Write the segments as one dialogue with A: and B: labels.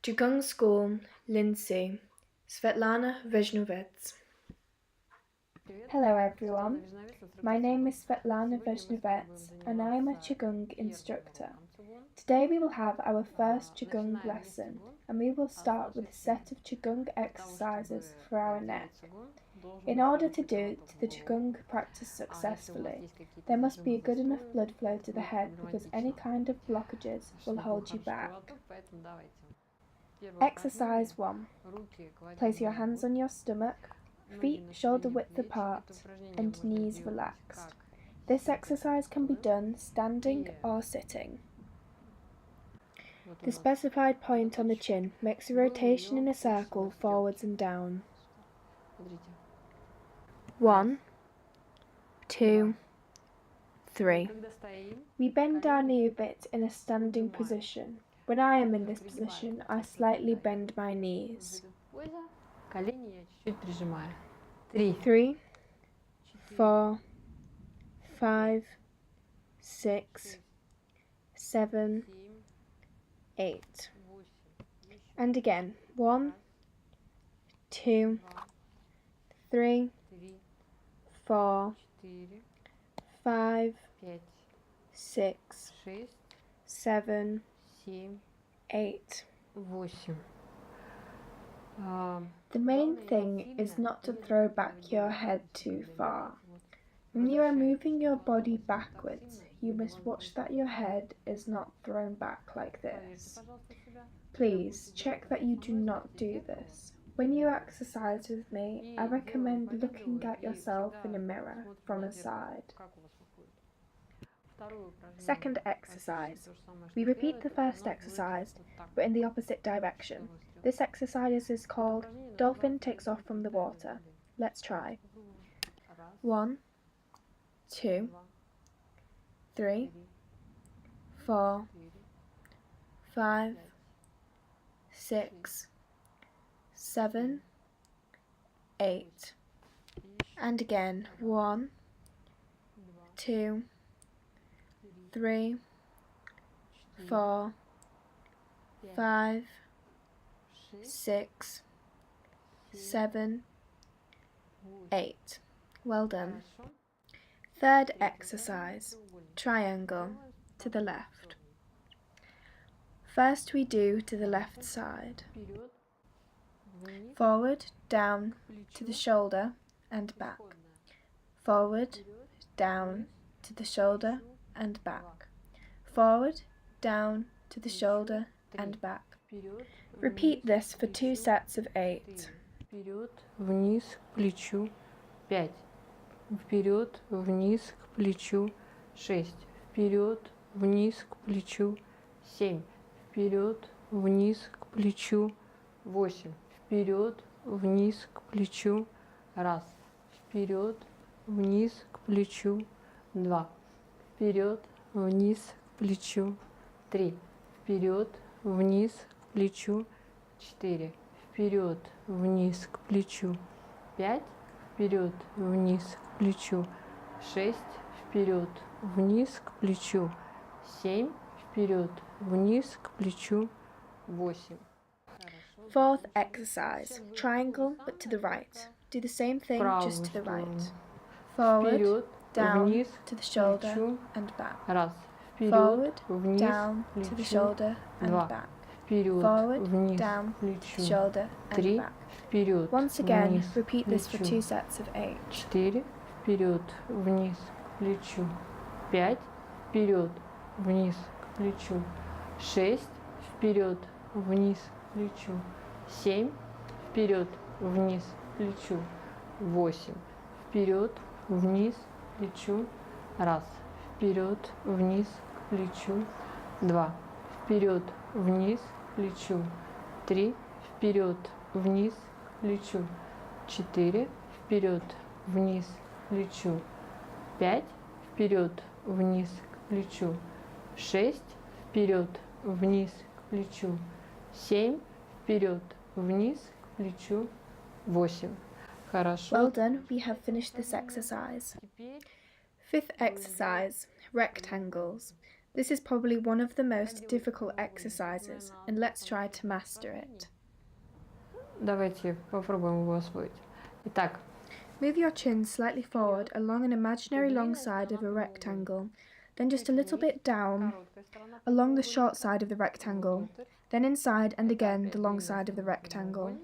A: Qigong School, Lindsay, Svetlana Vezhnovets.
B: Hello everyone, my name is Svetlana Vezhnovets and I am a Qigong instructor. Today we will have our first Qigong lesson and we will start with a set of Qigong exercises for our neck. In order to do the Qigong practice successfully, there must be a good enough blood flow to the head because any kind of blockages will hold you back. Exercise 1. Place your hands on your stomach, feet shoulder width apart and knees relaxed. This exercise can be done standing or sitting. The specified point on the chin makes a rotation in a circle forwards and down. 1, 2, 3. We bend our knee a bit in a standing position. When I am in this position, I slightly bend my knees. 3, 4, 5, 6, 7, 8. And again. 1, 2, 3, 4, 5, 6, 7, 8. The main thing is not to throw back your head too far. When you are moving your body backwards, you must watch that your head is not thrown back like this. Please check that you do not do this. When you exercise with me, I recommend looking at yourself in a mirror from a side. Second exercise. We repeat the first exercise, but in the opposite direction. This exercise is called Dolphin Takes Off from the Water. Let's try. 1, 2, 3, 4, 5, 6, 7, 8. And again. 1, 2, 3, 4, 5, 6, 7, 8. Well done. Third exercise, triangle, to the left. First we do to the left side. Forward, down, to the shoulder and back. Forward, down, to the shoulder and back. Forward, down, to the shoulder and back. Repeat this for 2 sets of 8.
C: Вперед, вниз, к плечу 5. Вперед, вниз, к плечу 6. Вперед, вниз, к плечу 7. Вперед, вниз, к плечу 8. Вперед, вниз, к плечу 1. Вперед, вниз, к плечу 2. Вперед, вниз, к плечу 3. Вперед, вниз, к плечу 4. Вперед, вниз, к плечу 5. Вперед, вниз, к плечу 6. Вперед, вниз, к плечу 7. Вперед, вниз, к плечу 8.
A: Fourth exercise, triangle but to the right. Do the same thing, just to the right. Forward, down, to the shoulder and back. Forward, down, to the shoulder and back. Forward, down, to the shoulder and back. Once again, repeat this for 2 sets of 8.
C: 4. Вперед, вниз, к плечу 5. Вперед, вниз, к плечу 6. Вперед, вниз, к плечу 7. Вперед, вниз, к плечу 8. Вперед, вниз, к плечу 1. Вперед, вниз, к плечу 2. Вперед, вниз, к плечу 3. Вперед, вниз, к плечу 4. Вперед, вниз, к плечу 5. Вперед, вниз, к плечу 6. Вперед, вниз, к плечу 7. Вперед, вниз, к плечу 8. Хорошо.
A: Well done, we have finished this exercise. Fifth exercise, rectangles, This is probably one of the most difficult exercises, and let's try to master it.
C: Давайте попробуем его освоить. Итак,
A: move your chin slightly forward along an imaginary long side of a rectangle, then just a little bit down along the short side of the rectangle, then inside and again the long side of the rectangle.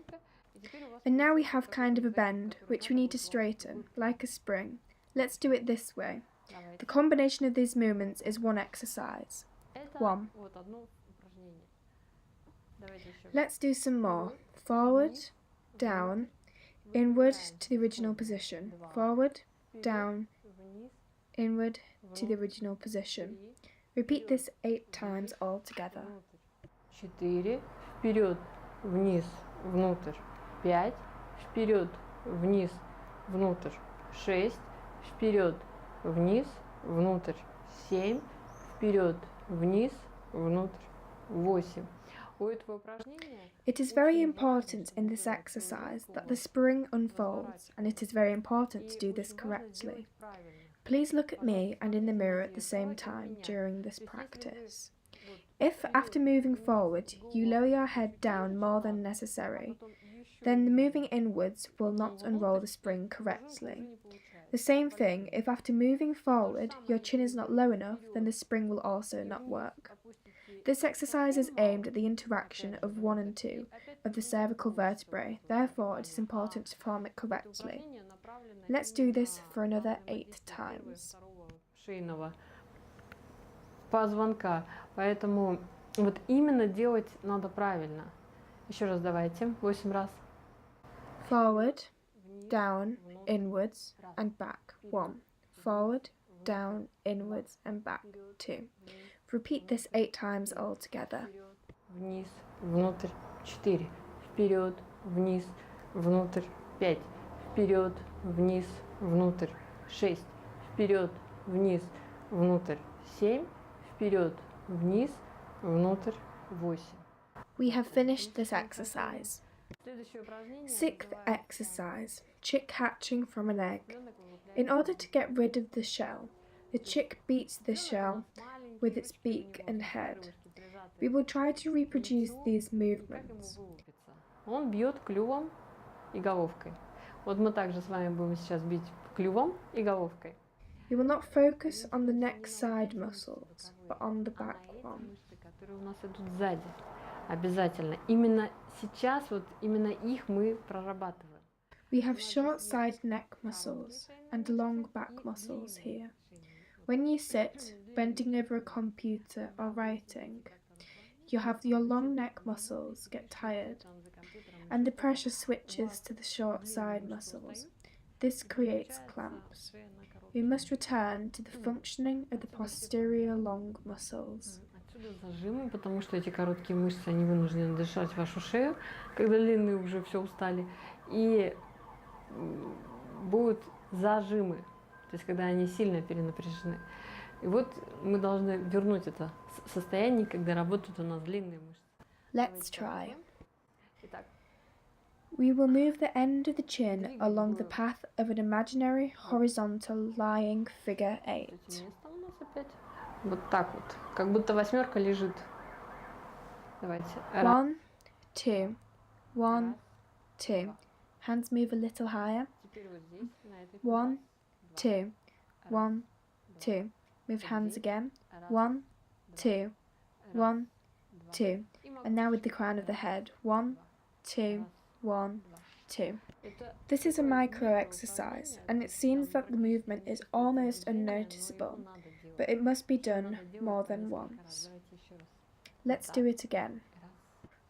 A: And now we have kind of a bend, which we need to straighten, like a spring. Let's do it this way. The combination of these movements is one exercise. 1. Let's do some more. Forward, down, inward to the original position. Forward, down, inward to the original position. Repeat this 8 times all together.
C: 4, вперед, вниз, внутрь, 5, вперед, вниз, внутрь, 6, вперед, вниз, внутрь, 7, вперед, вниз, внутрь, 8.
A: It is very important in this exercise that the spring unfolds, and it is very important to do this correctly. Please look at me and in the mirror at the same time during this practice. If, after moving forward, you lower your head down more than necessary, then the moving inwards will not unroll the spring correctly. The same thing, if after moving forward, your chin is not low enough, then the spring will also not work. This exercise is aimed at the interaction of 1 and 2 of the cervical vertebrae, therefore it is important to form it correctly. Let's do this for another 8 times.
C: Шейного позвонка, поэтому вот именно делать надо правильно. Еще раз давайте, 8 раз.
A: Forward, down, inwards, and back. 1. Forward, down, inwards, and back. 2. Repeat this 8 times all together.
C: Вниз, внутрь, 4. Вперед, вниз, внутрь, 5. Вперед, вниз, внутрь, 6. Вперед, вниз, внутрь, 7. Вперед, вниз, внутрь, 8.
A: We have finished this exercise. 6th exercise, chick hatching from an egg. In order to get rid of the shell, the chick beats the shell with its beak and head. We will try to reproduce these movements.
C: Он бьет клювом и головкой. Вот мы также с вами будем сейчас бить клювом и головкой.
A: We will not focus on the neck side muscles, but on the back one.
C: Которые у нас идут сзади. Обязательно. Именно сейчас, вот именно их мы прорабатываем.
A: We have short side neck muscles and long back muscles here. When you sit, bending over a computer or writing, you have your long neck muscles get tired, and the pressure switches to the short side muscles. This creates clamps. We must return to the functioning of the posterior long muscles.
C: Отсюда зажимы, потому что эти короткие мышцы, они вынуждены дышать вашу шею, когда длинные уже все устали, и будут зажимы, то есть когда они сильно перенапряжены. И вот мы должны вернуть это состояние, когда работают у нас длинные мышцы.
A: Let's try.
C: Итак.
A: We will move the end of the chin along the path of an imaginary horizontal lying figure 8.
C: Место у нас опять вот так вот, как будто 8 лежит. Давайте.
A: 1, 2, 1, 2. Hands move a little higher. 1, 2, 1, 2. Move hands again. 1, 2, 1, 2. And now with the crown of the head. 1, 2, 1, 2. This is a micro exercise, and it seems that the movement is almost unnoticeable, but it must be done more than once. Let's do it again.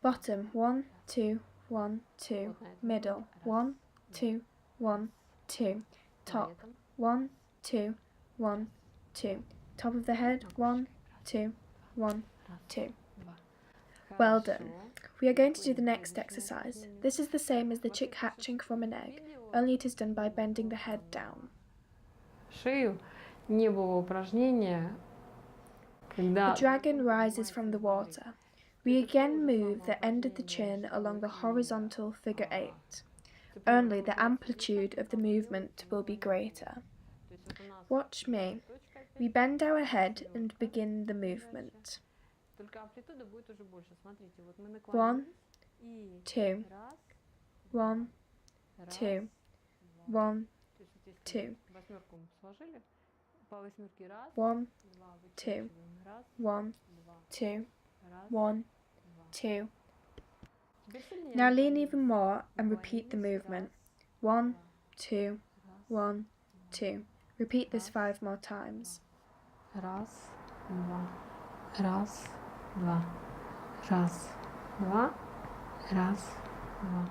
A: Bottom 1, 2, 1, 2. Middle 1, 2, 1, 2. Top 1, 2, 1, 2. Top of the head 1, 2, 1, 2. Well done. We are going to do the next exercise. This is the same as the chick hatching from an egg, only it is done by bending the head down.
C: Шею не было упражнения, когда
A: The dragon rises from the water. We again move the end of the chin along the horizontal figure 8. Only the amplitude of the movement will be greater. Watch me. We bend our head and begin the movement.
C: Только амплитуда будет уже больше. Смотрите, вот мы
A: 1,
C: наклонились и
A: 2,
C: раз,
A: 1, 2, 1,
C: то есть вот если
A: 2,
C: восьмерку мы сложили, по восьмерке раз,
A: 1,
C: два,
A: 2,
C: выкручиваем, раз,
A: 1,
C: два,
A: 2,
C: раз,
A: 1,
C: два.
A: 2.
C: Теперь сильнее
A: Now lean
C: наклонились.
A: even more and repeat the movement. 1, 2,
C: Раз,
A: 1, 2. Repeat this 5 more times.
C: раз, два, раз, два, раз, два, раз, два.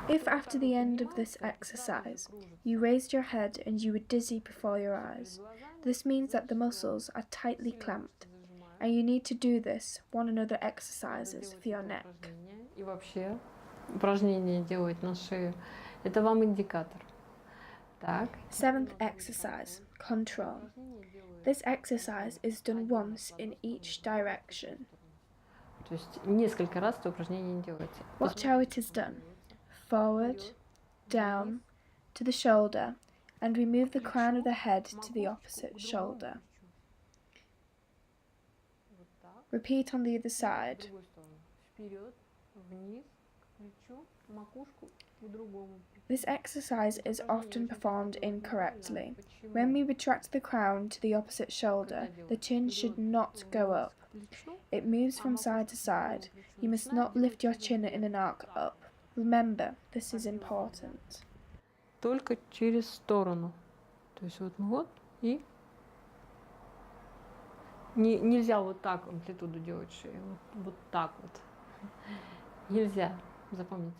A: If after the end of this exercise you raised your head and you were dizzy before your eyes, this means that the muscles are tightly clamped, and you need to do this one another exercises for your neck.
C: И вообще упражнение делать на шею. Это вам индикатор. Так.
A: 7th exercise, control. This exercise is done once in each direction.
C: То есть несколько раз это упражнение не делается.
A: Watch how it is done. Forward, down, to the shoulder, and we move the crown of the head to the opposite shoulder. Repeat on the other side.
C: Вперед, вниз, к плечу, макушку к другому.
A: This exercise is often performed incorrectly. When we retract the crown to the opposite shoulder, the chin should not go up. It moves from side to side. You must not lift your chin in an arc up. Remember, this is important.
C: Только через сторону. То есть вот и нельзя вот так амплитуду делать шею. Вот так вот. Нельзя, запомните.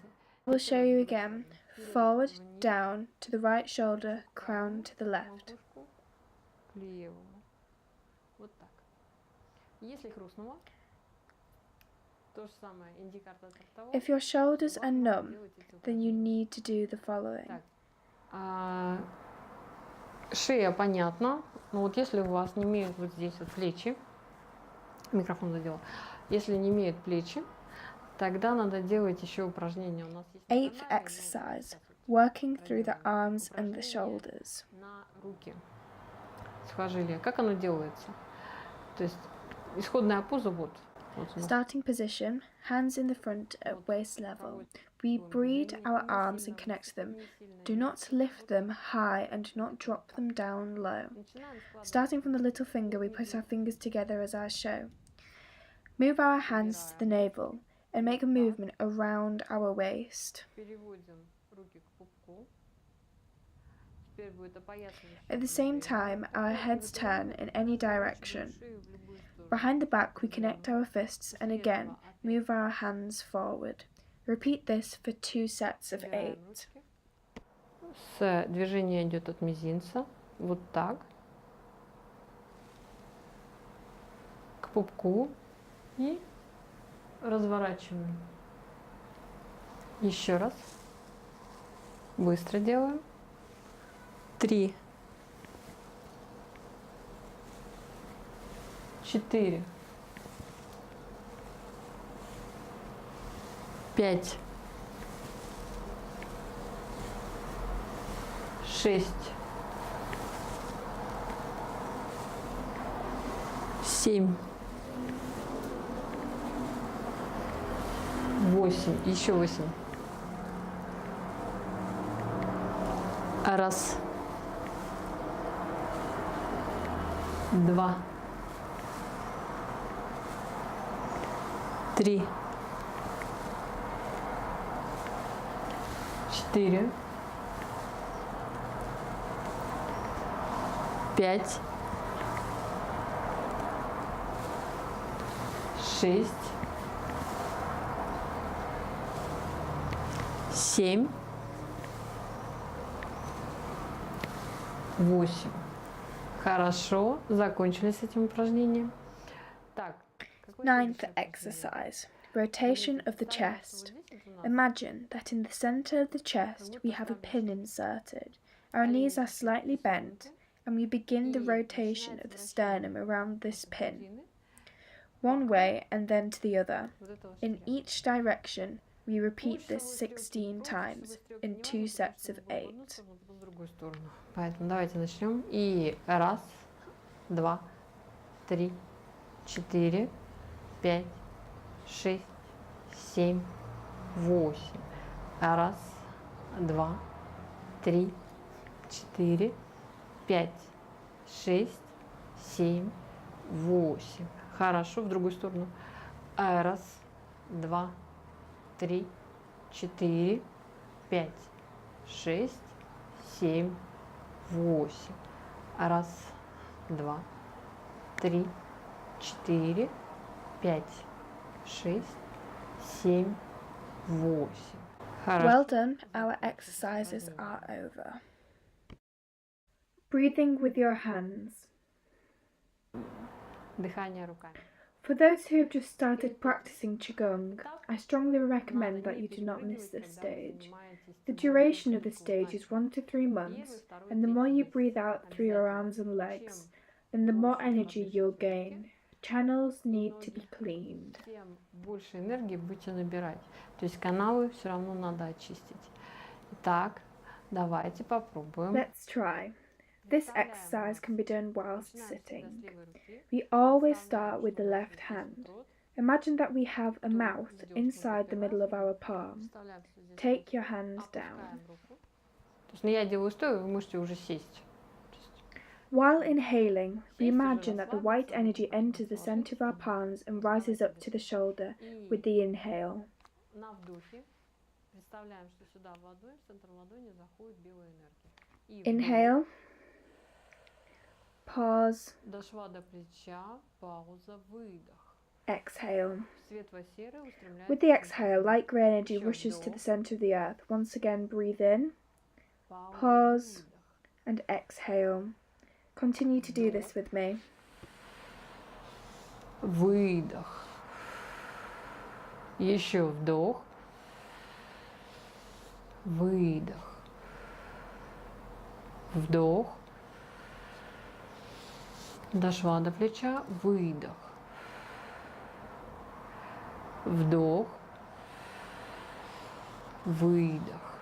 A: I will show you again. Forward, down, to the right shoulder, crown to the left.
C: К левому. Вот так. Если хрустнуло, то же самое, индикатор того.
A: If your shoulders are numb, then you need to do the following.
C: Так. Шея понятно, но вот если у вас не имеют вот здесь вот плечи, микрофон задел, если не имеют плечи, тогда надо делать еще упражнение. У нас есть
A: 8th exercise, working through the arms and the shoulders.
C: На руки. Сухожилие. Как оно делается? То есть исходная поза вот.
A: Starting position, hands in the front at waist level. We breathe our arms and connect them. Do not lift them high and do not drop them down low. Starting from the little finger, we put our fingers together as I show. Move our hands to the navel and make a movement around our waist. At the same time, our heads turn in any direction. Behind the back, we connect our fists and again move our hands forward. Repeat this for 2 sets of 8.
C: Движение идет от мизинца, вот так, к пупку и разворачиваем. Еще раз. Быстро делаем. 3, 4, 5, 6, 7, 8, еще 8. Раз, два, 3, 4, 5, 6, 7, 8. Хорошо, закончили с этим упражнением. Так.
A: 9th exercise, rotation of the chest. Imagine that in the center of the chest we have a pin inserted. Our knees are slightly bent and we begin the rotation of the sternum around this pin. One way and then to the other. In each direction, we repeat this 16 times in 2 sets of 8.
C: Поэтому давайте начнем. И раз, 2, 3, 4, 5, 6, 7, 8. Раз, два, три, 4, 5, 6, 7, 8. Хорошо, в другую сторону. Раз, два, три, 4, 5, 6, 7, 8. Раз, два, три, 4, 5, 6, 7, 8. Хорошо.
B: Well done, our exercises are over. Breathing with your hands.
C: Дыхание руками.
B: For those who have just started practicing Qigong, I strongly recommend that you do not miss this stage. The duration of the stage is 1 to 3 months, and the more you breathe out through your arms and legs, then the more energy you'll gain. Channels need to be cleaned.
C: Тем больше энергии будете набирать. То есть каналы все равно надо очистить. Итак, давайте попробуем.
B: Let's try. This exercise can be done whilst sitting. We always start with the left hand. Imagine that we have a mouth inside the middle of our palm. Take your hand down.
C: То есть, я делаю стоя, вы можете уже сесть.
B: While inhaling, we imagine that the white energy enters the center of our palms and rises up to the shoulder with the inhale.
C: На вдохе представляем, что сюда в ладонь, в центр ладони заходит белая энергия.
B: Inhale. Pause.
C: До шва до плеча, пауза, выдох.
B: Exhale.
C: Светло-серый устремляется.
B: With the exhale, light grey energy rushes to the center of the earth. Once again, breathe in, pause, and exhale. Continue to do this with me.
C: Выдох. Еще вдох. Выдох. Вдох. До шва до плеча. Выдох. Вдох. Выдох.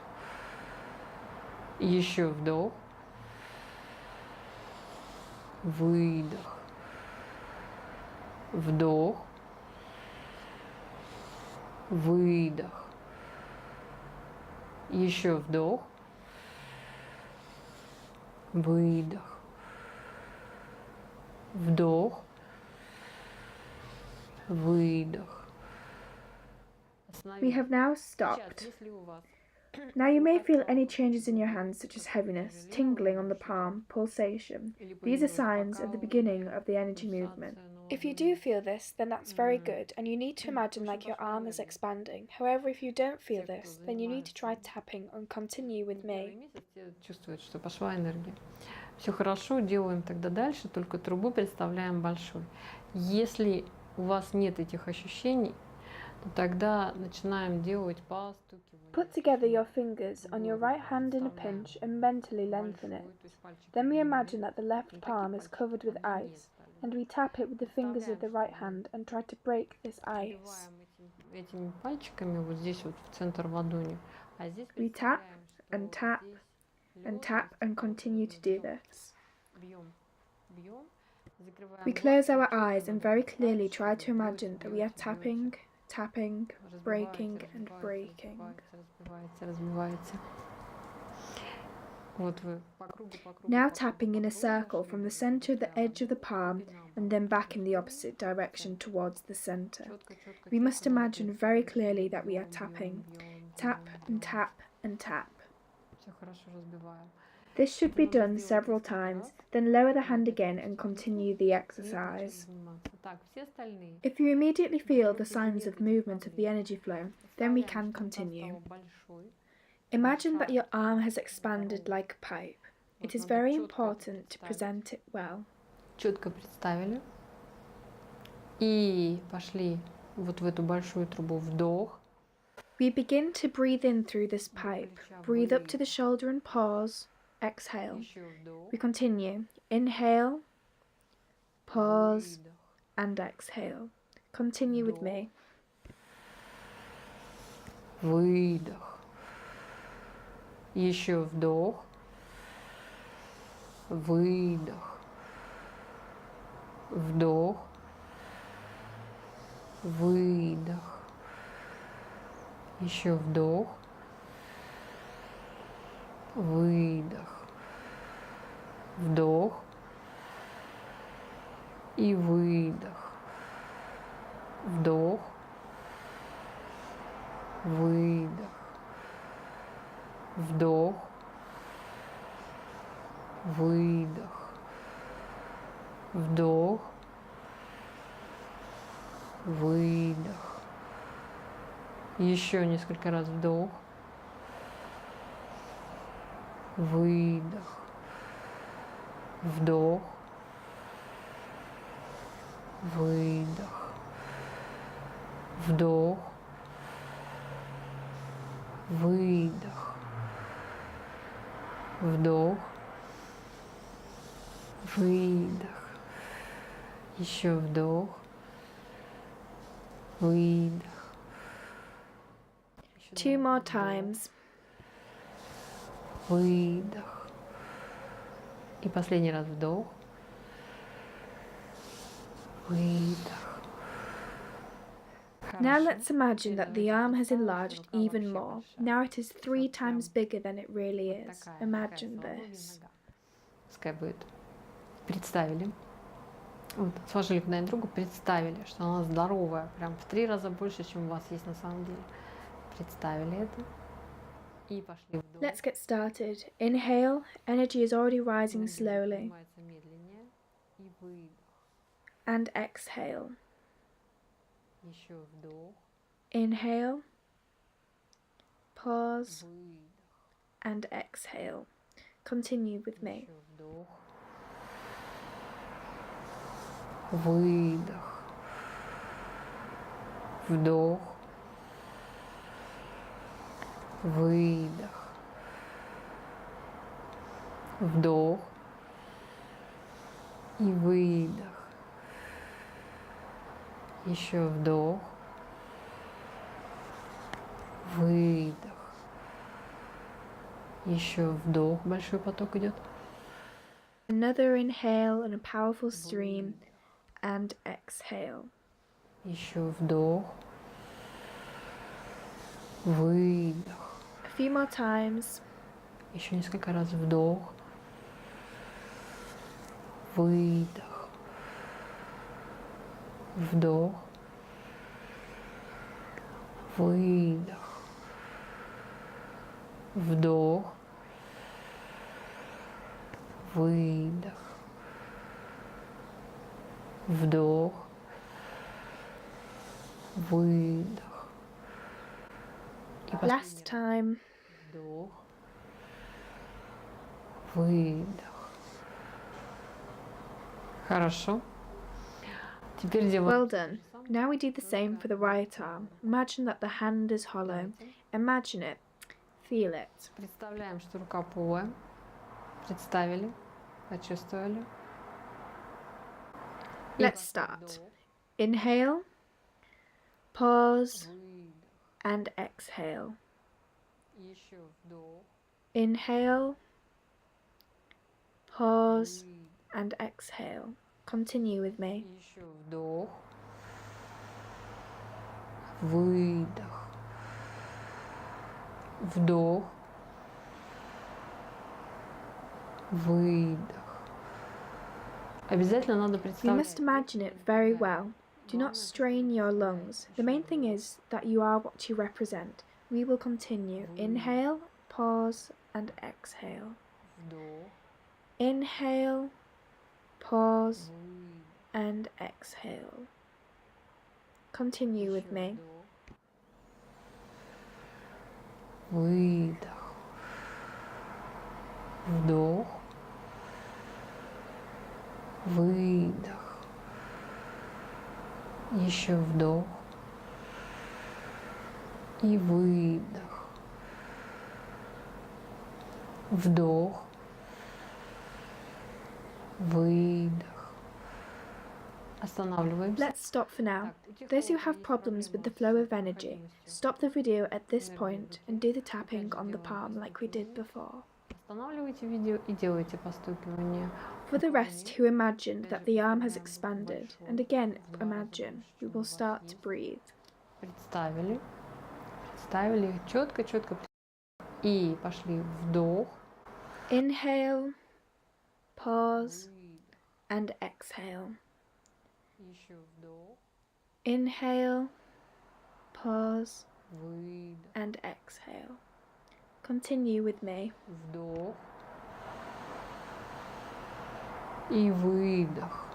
C: Еще вдох. Выдох. Вдох. Выдох. Еще вдох. Выдох. Вдох. Выдох.
B: We have now stopped. Now you may feel any changes in your hands, such as heaviness, tingling on the palm, pulsation. These are signs of the beginning of the energy movement. If you do feel this, then that's very good, and you need to imagine like your arm is expanding. However, if you don't feel this, then you need to try tapping and continue with me.
C: Чувствует, что пошла энергия. Все хорошо, делаем тогда дальше, только трубу представляем большой. Если у вас нет этих ощущений, то тогда начинаем делать постукивание.
B: Put together your fingers on your right hand in a pinch and mentally lengthen it. Then we imagine that the left palm is covered with ice, and we tap it with the fingers of the right hand and try to break this ice.
C: Этими пальчиками вот здесь вот в центр ладони. А здесь
B: We tap and tap and tap and continue to do this. We close our eyes and very clearly try to imagine that we are tapping, tapping, breaking and breaking. Now tapping in a circle from the center of the edge of the palm and then back in the opposite direction towards the center. We must imagine very clearly that we are tapping. Tap and tap and tap. This should be done several times, then lower the hand again and continue the exercise. If you immediately feel the signs of movement of the energy flow, then we can continue. Imagine that your arm has expanded like a pipe. It is very important to present it well.
C: Четко представили. И пошли вот в эту большую трубу. Вдох.
B: We begin to breathe in through this pipe. Breathe up to the shoulder and pause. Exhale. We continue. Inhale, pause, and exhale. Continue with me.
C: Выдох. Еще вдох. Выдох. вдох, выдох, еще вдох, выдох, вдох и выдох, вдох, выдох, вдох, выдох, вдох, выдох. Еще несколько раз вдох, выдох, вдох, выдох, вдох, выдох, вдох, выдох, еще вдох, выдох.
A: 2 more times.
C: Выдох. И последний раз вдох, выдох.
A: Now let's imagine that the arm has enlarged even more. Now it is 3 times bigger than it really is. Imagine this.
C: Пускай будет. Представили. Вот, сложили друг на другу, представили, что она здоровая, прям в 3 раза больше, чем у вас есть на самом деле. Представили это. И пошли вдох.
A: Let's get started. Inhale, energy is already rising slowly.
C: Медленнее. И выдох.
A: And exhale.
C: Еще вдох.
A: Inhale, pause,
C: Выдох.
A: and exhale. Continue with me.
C: Еще вдох. Выдох. Вдох. Выдох. Вдох. И выдох. Еще вдох. Выдох. Еще вдох. Большой поток идет.
A: Another inhale and a powerful stream, and exhale.
C: Еще вдох. Выдох.
A: A few more times.
C: Еще несколько раз вдох. Выдох. Вдох. Выдох. Вдох. Выдох. Вдох. Выдох. И
A: Last time.
C: вдох. Выдох. Хорошо. Теперь делаем.
A: Well done. Now we do the same for the right arm. Imagine that the hand is hollow. Imagine it. Feel it.
C: Представляем, что рука полая. Представили, почувствовали.
A: Let's start. Inhale, pause, and exhale.
C: Еще вдох.
A: Inhale, pause, and exhale. Continue with me.
C: Еще вдох. Выдох. Вдох. Выдох. Обязательно надо
A: You
C: представлять.
A: must imagine it very well. Do not strain your lungs. The main thing is that you are what you represent. We will continue. Inhale, pause, and exhale.
C: Вдох.
A: Inhale, pause,
C: Выдох.
A: and exhale. Continue with me.
C: Выдох. Вдох. Выдох. Еще вдох. И выдох. Вдох. Выдох. Останавливаемся.
A: Let's stop for now. Those who have problems with the flow of energy, stop the video at this point and do the tapping on the palm like we did before.
C: Останавливайте видео и делайте постукивание
A: For the rest who imagined that the arm has expanded, and again imagine, we will start to breathe.
C: Представили четко. И пошли вдох.
A: Inhale, pause, and exhale.
C: Еще вдох.
A: Inhale, pause,
C: Выдох.
A: and exhale. Continue with me.
C: Вдох. И выдох.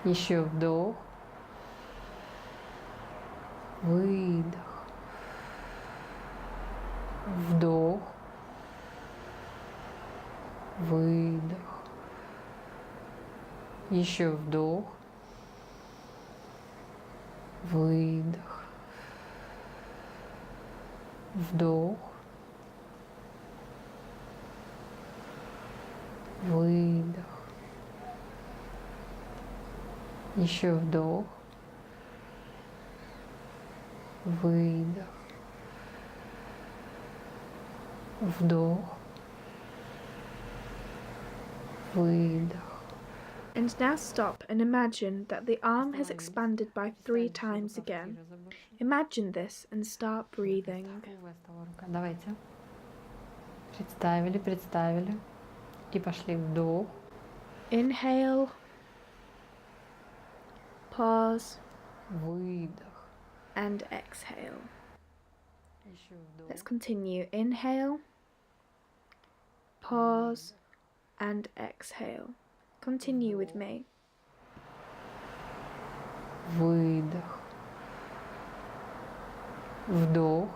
C: Еще вдох. Выдох. Вдох. Выдох. Еще вдох. Выдох. Вдох. Выдох. Еще вдох. Выдох. Вдох. Выдох.
A: And now stop and imagine that the arm has expanded by 3 times again. Imagine this and start breathing.
C: Давайте. Представили. И пошли вдох.
A: Inhale, pause,
C: Выдох.
A: and exhale.
C: Еще вдох.
A: Let's continue. Inhale, pause, and exhale. Continue with me.
C: Выдох. Вдох.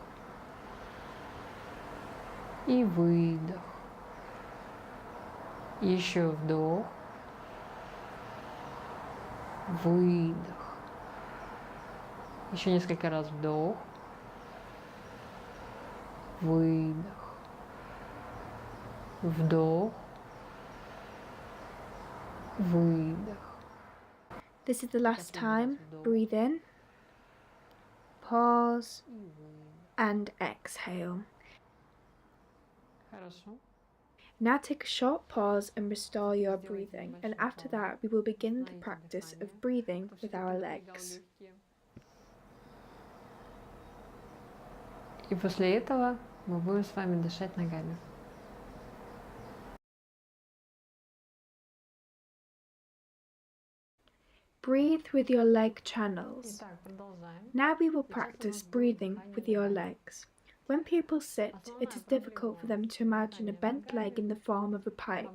C: И выдох. Еще вдох. Выдох. Еще несколько раз вдох. Выдох. Вдох. Выдох.
A: This is the last time. Breathe in, pause,
C: И выдох.
A: and exhale.
C: Хорошо.
A: Now take a short pause and restore your breathing, and after that we will begin the practice of breathing with our legs.
C: И после этого мы будем с вами дышать ногами.
A: Breathe with your leg channels.
C: Итак, продолжаем.
A: Now we will practice breathing with your legs. When people sit, it is difficult for them to imagine a bent leg in the form of a pipe,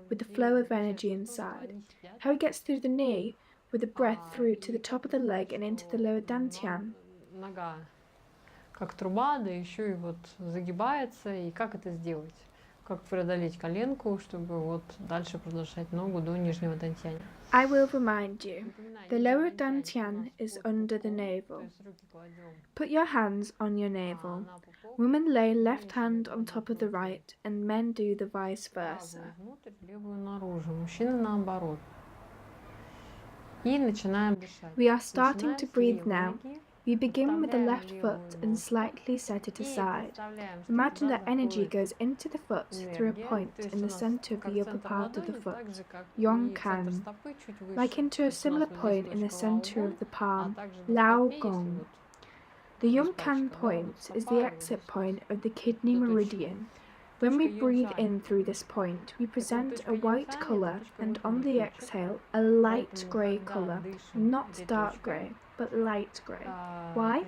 A: with the flow of energy inside. How it gets through the knee, with the breath through to the top of the leg and into the lower dantian.
C: Нога как труба, да еще и вот загибается. И как это сделать? Как преодолеть коленку, чтобы вот дальше продолжать ногу до нижнего дантьяна.
A: I will remind you, the lower dantian is under the
C: То
A: navel.
C: есть руки кладем
A: Put your hands on your navel.
C: на пупок,
A: Women lay left hand on top of the right, and men do the vice
C: правую
A: versa.
C: внутрь, левую наружу. Мужчины наоборот. И начинаем дышать.
A: We are starting
C: Начинаем
A: to
C: с
A: breathe
C: левой
A: now.
C: ноги.
A: We begin with the left foot and slightly set it aside. Imagine that energy goes into the foot through a point in the center of the upper part of the foot, Yong Kan, like into a similar point in the center of the palm, Lao Gong. The Yong Kan point is the exit point of the kidney meridian. When we breathe in through this point, we present a white color and on the exhale, a light grey color, not dark grey, but light grey. Why?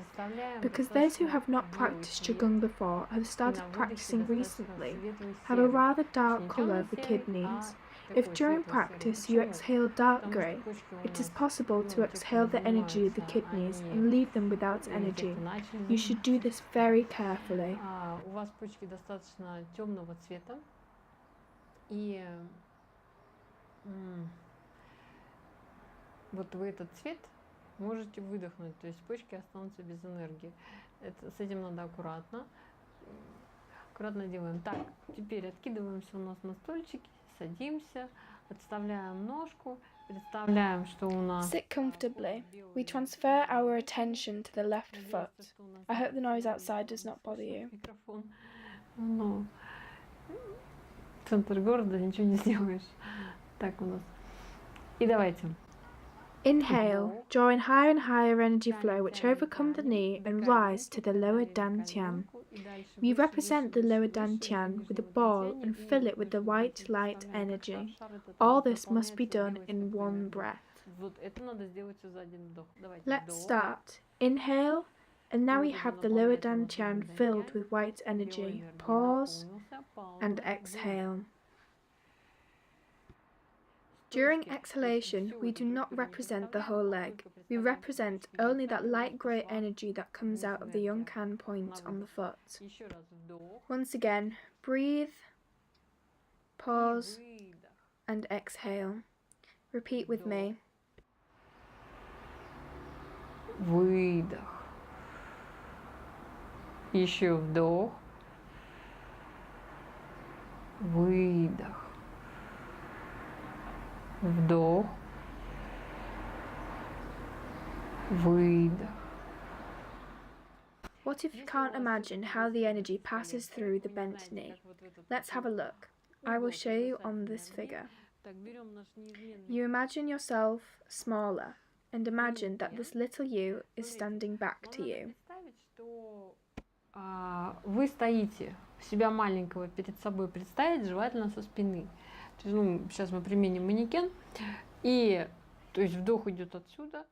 A: Because those who have not practiced Qigong before, have started practicing recently, have a rather dark color of the kidneys. If during practice you exhale dark grey, it is possible to exhale the energy of the kidneys and leave them without energy. You should do this very carefully.
C: У вас почки достаточно темного цвета, и вот вы этот цвет можете выдохнуть, то есть почки останутся без энергии. С этим надо аккуратно делаем. Так, теперь откидываемся у нас на стульчики, садимся, отставляем ножку, представляем, что у нас...
A: Sit comfortably. We transfer our attention to the left foot. I hope the noise outside does not bother you.
C: Микрофон. Ну, центр города, ничего не сделаешь. Так у нас. И давайте.
A: Inhale, drawing higher and higher energy flow which overcome the knee and rise to the lower dantian. We represent the lower dantian with a ball and fill it with the white light energy. All this must be done in one breath. Let's start. Inhale, and now we have the lower dantian filled with white energy. Pause and exhale. During exhalation, we do not represent the whole leg. We represent only that light grey energy that comes out of the Yunkan point on the foot. Once again, breathe, pause, and exhale. Repeat with me.
C: Выдох. Еще вдох. Выдох. Вдох. Выдох.
A: What if you can't imagine how the energy passes through the bent knee? Let's have a look. I will show you on this figure. You imagine yourself smaller and imagine that this little you is standing back to you.
C: Вы стоите, себя маленького перед собой представить, желательно со спины. То есть, сейчас мы применим манекен, и то есть вдох идет отсюда.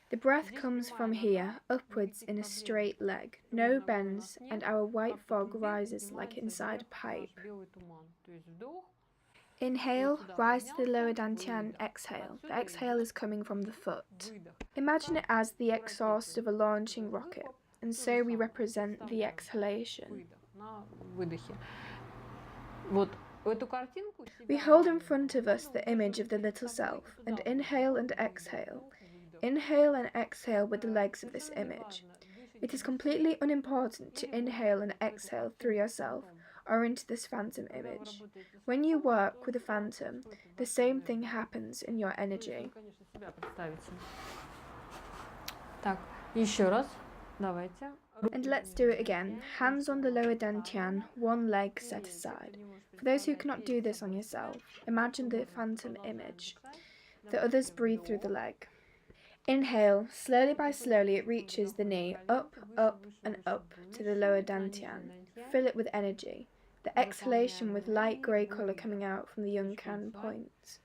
A: The breath comes from here, upwards in a straight leg, no bends, and our white fog rises like inside a pipe. Inhale, rise to the lower dantian, exhale. The exhale is coming from the foot. Imagine it as the exhaust of a launching rocket, and so we represent the exhalation. We hold in front of us the image of the little self, and inhale and exhale. Inhale and exhale with the legs of this image. It is completely unimportant to inhale and exhale through yourself or into this phantom image. When you work with a phantom, the same thing happens in your energy.
C: Так, еще раз. Давайте.
A: And let's do it again. Hands on the lower dantian, one leg set aside. For those who cannot do this on yourself, imagine the phantom image. The others breathe through the leg. Inhale, slowly by slowly it reaches the knee, up, up and up to the lower dantian. Fill it with energy. The exhalation with light grey colour coming out from the Yunkan point.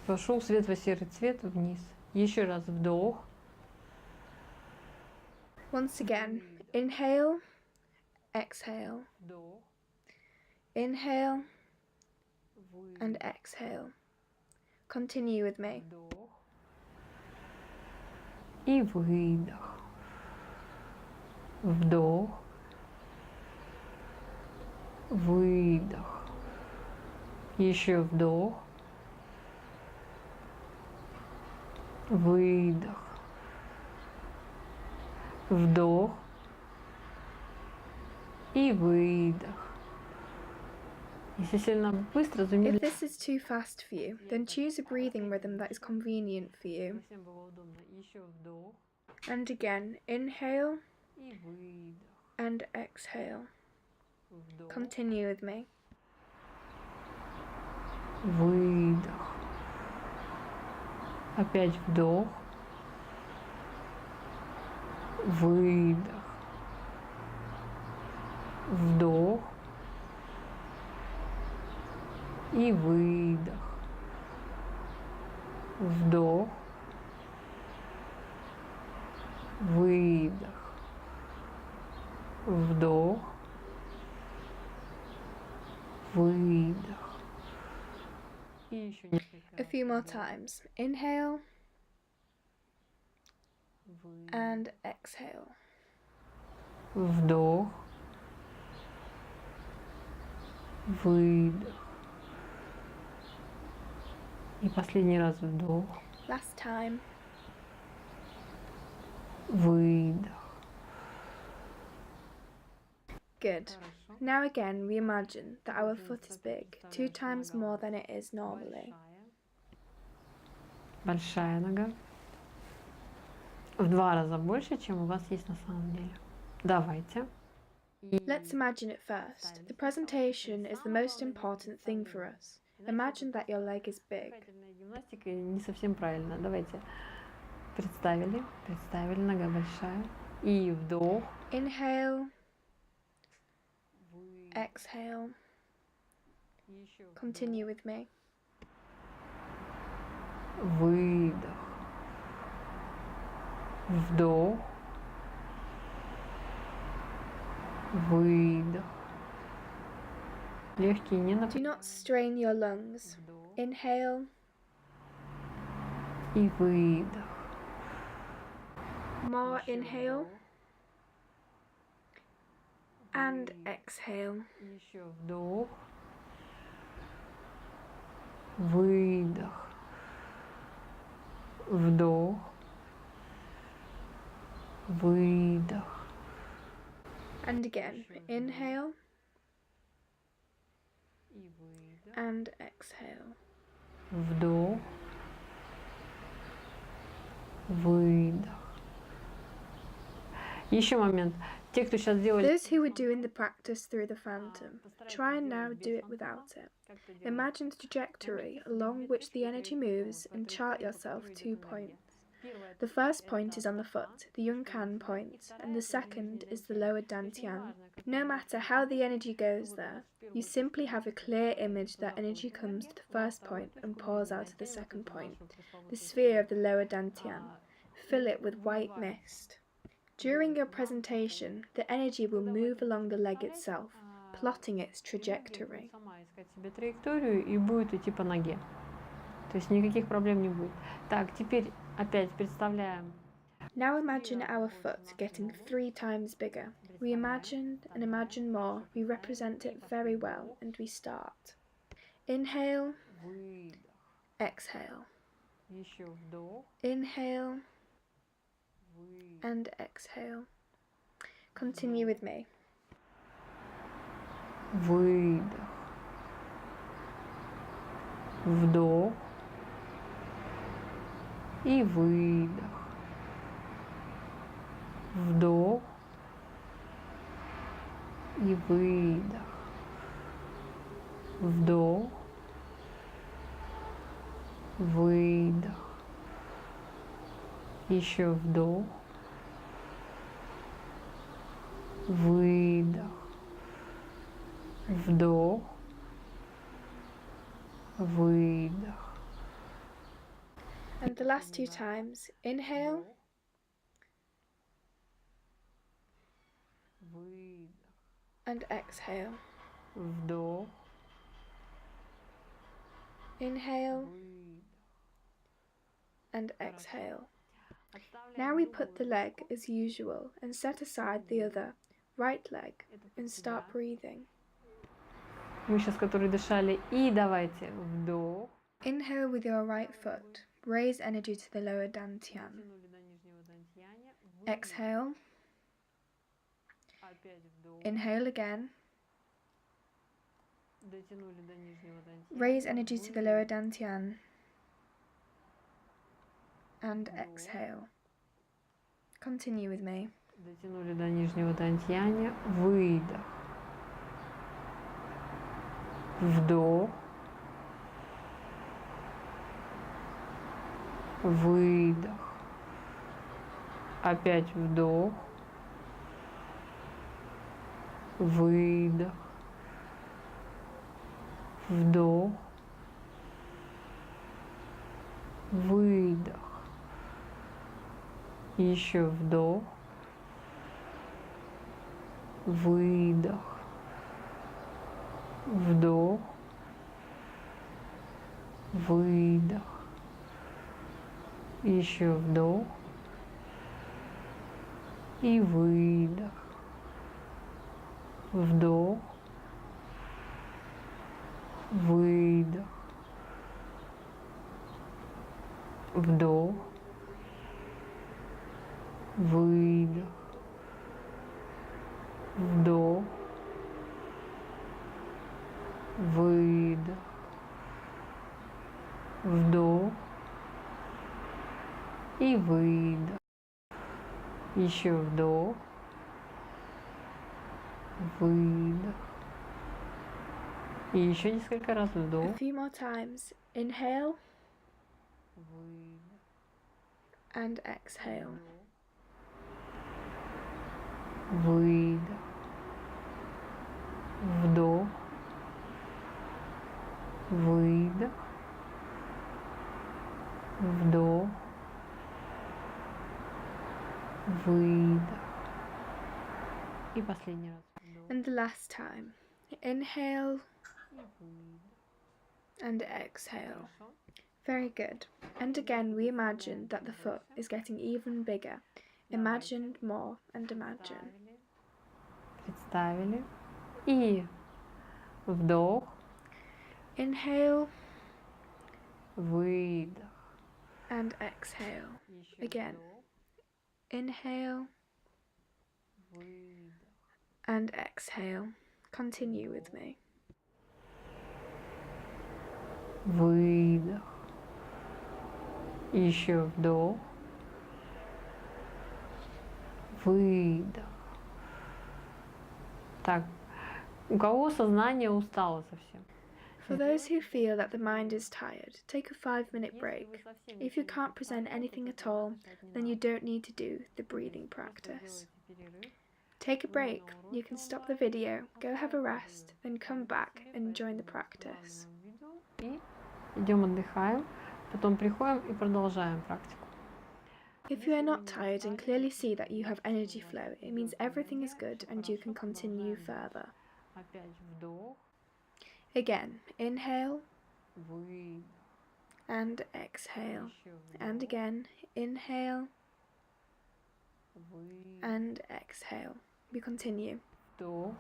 C: Пошел светло-серый цвет вниз. Еще раз вдох.
A: Once again, inhale, exhale. Inhale and exhale. Continue with me.
C: И выдох. Вдох. Выдох. Еще вдох. Выдох. Вдох. И выдох. Если сильно быстро,
A: If this is too fast for you, then choose a breathing rhythm that is convenient for you. And again, inhale and exhale. Continue with me.
C: Выдох. Опять вдох. Выдох. Вдох. И выдох. Вдох. Выдох. Вдох. Выдох. И еще несколько.
A: A few more times. Inhale and exhale.
C: Вдох. Выдох. И последний раз вдох.
A: Last time.
C: Выдох.
A: Good. Now again, we imagine that our foot is big, 2 times more than it is normally.
C: Большая нога. В 2 раза больше, чем у вас есть на самом деле. Давайте.
A: Let's imagine it first. The presentation is the most important thing for us. Imagine that your leg is big.
C: Гимнастика не совсем правильно. Давайте. Представили, нога большая. И вдох.
A: Inhale. Exhale. Continue with me.
C: Выдох. Вдох. Выдох. Легкие не
A: Do not strain your lungs. Inhale.
C: И выдох.
A: More inhale. And exhale.
C: Еще вдох. Выдох. Вдох. Выдох.
A: And again. Inhale.
C: И выдох.
A: And exhale.
C: Вдох. Выдох. Еще момент. Те, кто сейчас делали...
A: Those who were doing the practice through the phantom, try and now do it without it. Imagine the trajectory along which the energy moves and chart yourself 2 points. The first point is on the foot, the Yunkan point, and the second is the lower Dantian. No matter how the energy goes there, you simply have a clear image that energy comes to the first point and pours out to the second point, the sphere of the lower Dantian. Fill it with white mist. During your presentation, the energy will move along the leg itself, plotting its trajectory.
C: Сама искать себе траекторию и будет идти по ноге. То есть никаких проблем не будет. Так, теперь опять представляем.
A: Now imagine our foot getting 3 times bigger. We imagined and imagine more. We represent it very well and we start. Inhale.
C: Выдох.
A: Exhale.
C: Еще вдох.
A: Inhale.
C: Выдох.
A: And exhale. Continue with me.
C: Выдох. Вдох. И выдох. Вдох. И выдох. Вдох. Выдох. Еще вдох. Выдох. Вдох. Выдох.
A: And the last 2 times. Inhale.
C: Выдох.
A: And exhale.
C: Вдох.
A: Inhale.
C: Выдох.
A: And exhale. Now we put the leg as usual and set aside the other, right leg, and start breathing.
C: Мы сейчас, которые дышали, и давайте вдох.
A: Inhale with your right foot. Raise energy to the lower dantian.
C: Дотянули до нижнего дантьяня.
A: Exhale.
C: Опять вдох.
A: Inhale again.
C: Дотянули до нижнего дантьяня.
A: Raise energy to the lower dantian. And exhale. Continue with me.
C: Дотянули до нижнего дантьяня. Выдох. Вдох. Выдох. Опять вдох. Выдох. Вдох. Выдох. Еще вдох. Выдох. Вдох. Выдох. Еще вдох. И выдох. Вдох. Выдох. Вдох. Выдох. Вдох. Выдох. Вдох. И выдох. Еще вдох. выдох. И еще несколько раз вдох.
A: A few more times. Inhale
C: Выдох.
A: and exhale.
C: Выдох. Вдох. Выдох. Вдох. Выдох. И последний раз. Вдох.
A: And the last time. Inhale and exhale.
C: Хорошо.
A: Very good. And again, we imagine that the foot is getting even bigger. Imagine more and imagine.
C: Представили. И вдох.
A: Inhale
C: Выдох.
A: and exhale.
C: Еще
A: Again.
C: вдох.
A: Inhale
C: Выдох.
A: and exhale. Continue with me.
C: Выдох. Еще вдох. Выдох. Так, у кого сознание устало совсем?
A: For those who feel that the mind is tired, take a 5-minute break. If you can't present anything at all, then you don't need to do the breathing practice. Take a break. You can stop the video, go have a rest, then come back and join the practice.
C: И идем отдыхаем, потом приходим и продолжаем практику.
A: If you are not tired and clearly see that you have energy flow, it means everything is good and you can continue further.
C: Опять вдох,
A: Again, inhale
C: выдох,
A: and exhale.
C: еще вдох,
A: And again, inhale
C: выдох,
A: and exhale. We continue.
C: вдох,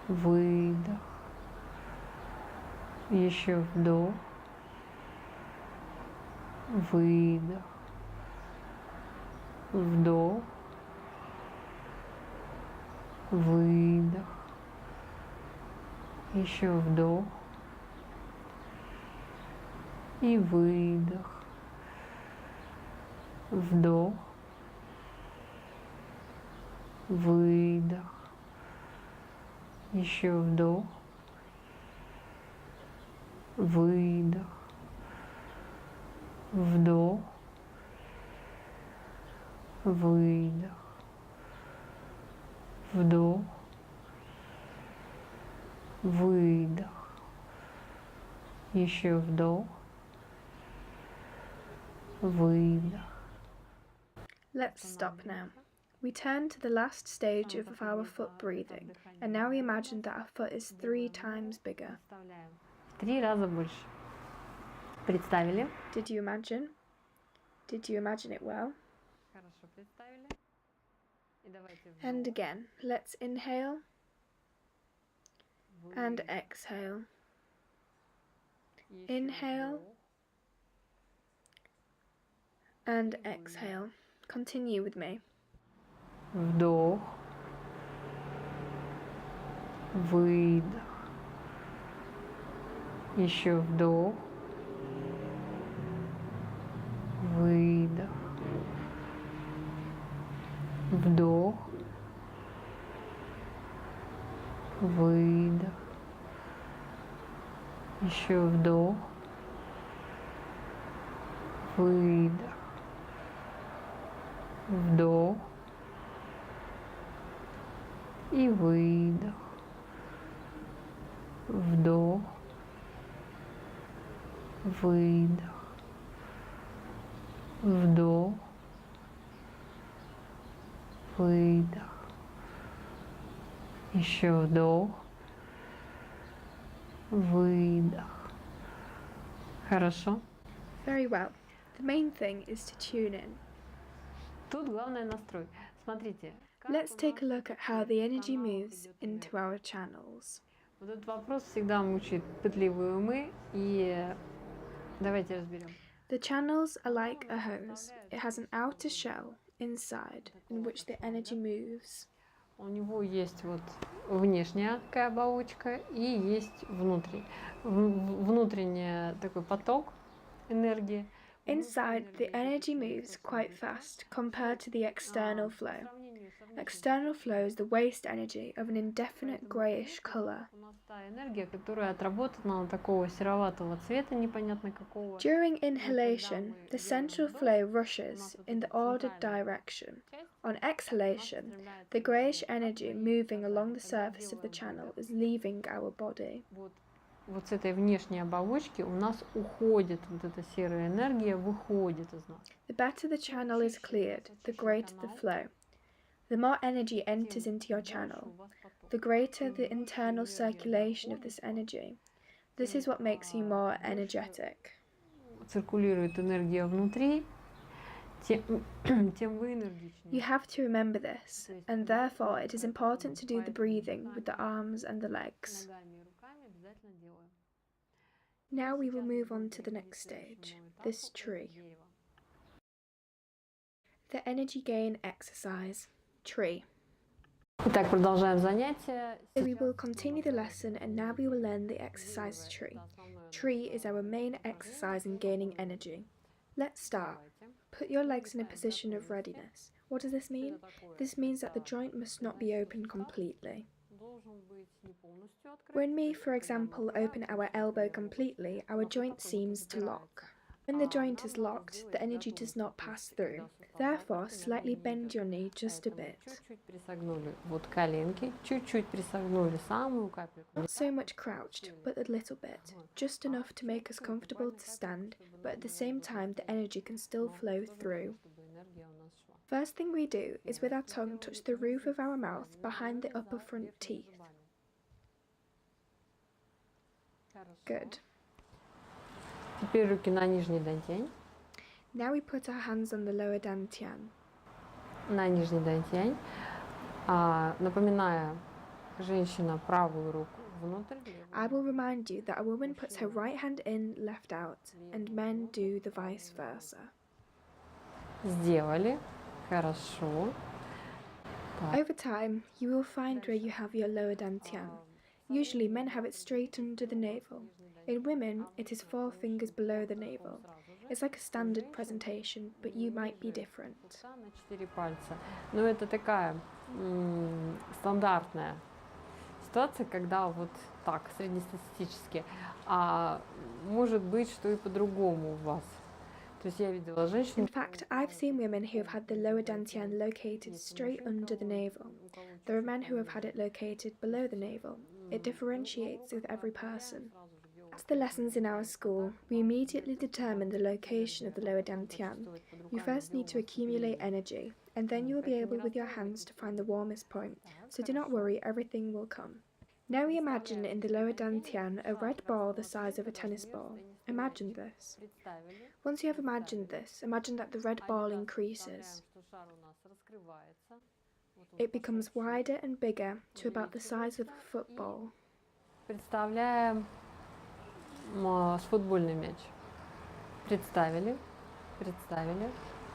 C: выдох, еще вдох, выдох, вдох, выдох, еще вдох и выдох, вдох, выдох, еще вдох, выдох, вдох, выдох, вдох, выдох, еще вдох, выдох.
A: Let's stop now. We turn to the last stage of our foot breathing, and now we imagine that our foot is 3 times bigger.
C: Представляем. В 3 раза больше. Представили?
A: Did you imagine? Did you imagine it well?
C: Хорошо представили. И давайте вдох.
A: And again, let's inhale and
C: Выдох.
A: exhale.
C: Еще
A: Inhale.
C: вдох.
A: And exhale. Continue with me.
C: Вдох. Выдох. Еще вдох. Выдох. Вдох. Выдох. Еще вдох. Выдох. Вдох. И выдох. Вдох. Выдох. Вдох. Выдох. Еще вдох. Выдох. Хорошо.
A: Very well. The main thing is to tune in.
C: Тут главное настрой. Смотрите.
A: Let's take a look at how the energy moves into our channels.
C: Вот этот вопрос всегда мучает пытливые умы, и давайте разберем.
A: The channels are like a hose. It has an outer shell inside in which the energy moves.
C: У него есть вот внешняя такая оболочка и есть внутренний такой поток энергии.
A: Inside, the energy moves quite fast compared to the external flow. External flow is the waste energy of an indefinite greyish color.
C: У нас та энергия, которая отработана, она такого сероватого цвета, непонятно какого.
A: During inhalation, the central flow rushes in the ordered direction. On exhalation, the greyish energy moving along the surface of the channel is leaving our body.
C: Вот с этой внешней оболочки у нас уходит вот эта серая энергия, выходит из нас.
A: The better the channel is cleared, the greater the flow. The more energy enters into your channel, the greater the internal circulation of this energy. This is what makes you more energetic.
C: Циркулирует энергия внутри, тем вы энергичнее.
A: You have to remember this, and therefore it is important to do the breathing with the arms and the legs. Now we will move on to the next stage, this tree. The energy gain exercise, tree.
C: Итак, продолжаем занятие.
A: So we will continue the lesson and now we will learn the exercise tree. Tree is our main exercise in gaining energy. Let's start. Put your legs in a position of readiness. What does this mean? This means that the joint must not be open completely. When we, for example, open our elbow completely, our joint seems to lock. When the joint is locked, the energy does not pass through. Therefore, slightly bend your knee just a bit. Not so much crouched, but a little bit. Just enough to make us comfortable to stand, but at the same time the energy can still flow through. First thing we do is with our tongue touch the roof of our mouth behind the upper front teeth. Good.
C: Теперь руки на нижний дантень.
A: Now we put our hands on the lower dantian.
C: На нижний дантень. Напоминая, женщина правую руку внутрь.
A: I will remind you that a woman puts her right hand in, left out, and men do the vice versa.
C: Сделали. Хорошо.
A: Over time, you will find where you have your lower dantian. Usually men have it straight under the navel. In women, it is 4 fingers below the navel. It's like a standard presentation, but you might be different.
C: На 4 пальца. Но это такая стандартная ситуация, когда вот так, среднестатистически. А может быть, что и по-другому у вас. То есть я видела женщин.
A: In fact, I've seen women who have had the lower dantian located straight under the navel. There are men who have had it located below the navel. It differentiates with every person. As the lessons in our school, we immediately determine the location of the lower dantian. You first need to accumulate energy, and then you will be able with your hands to find the warmest point, so do not worry, everything will come. Now we imagine in the lower dantian a red ball the size of a tennis ball. Imagine this. Once you have imagined this, imagine that the red ball increases. It becomes wider and bigger to about the size of a football.
C: Представляем с футбольный мяч. Представили.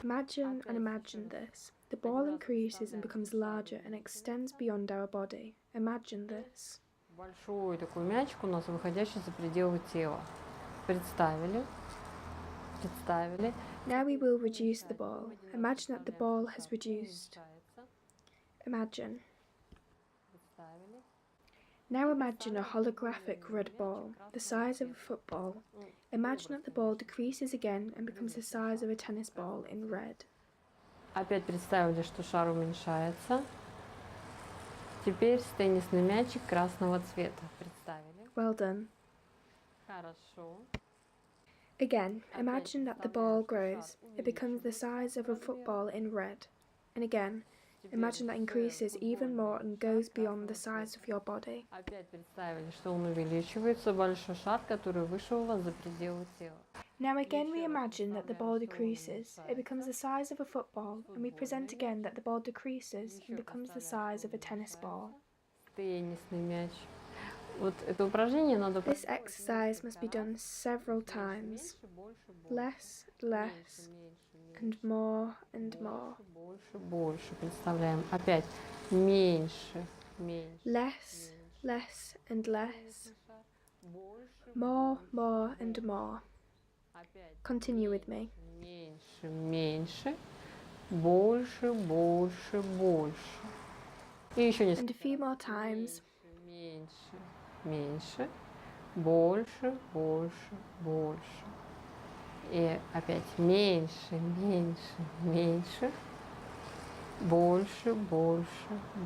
A: Imagine and imagine this. The ball increases and becomes larger and extends beyond our body. Imagine this.
C: Большой такой мячик у нас, выходящий за пределы тела. Представили.
A: Now we will reduce the ball. Imagine that the ball has reduced. Imagine. Now imagine a holographic red ball, the size of a football. Imagine that the ball decreases again and becomes the size of a tennis ball in red.
C: Опять представили, что шар уменьшается. Теперь теннисный мячик красного цвета. Представили?
A: Well done.
C: Хорошо.
A: Again, imagine that the ball grows. It becomes the size of a football in red. And again, imagine that increases even more and goes beyond the size of your body.
C: Опять представили, что он увеличивается, большой шар, который выше у вас за пределы тела.
A: Now again we imagine that the ball decreases. It becomes the size of a football, and we present again that the ball decreases and becomes the size of a tennis ball.
C: Теннисный мяч. Вот это упражнение надо...
A: This exercise must be done several times. Less, and more.
C: Больше. Представляем. Опять. Меньше.
A: Less, and less. More, and more. Continue with me.
C: Меньше. больше, больше, больше. И еще
A: And a few more times.
C: меньше, меньше, больше, больше, больше. И опять меньше, меньше, меньше, больше, больше,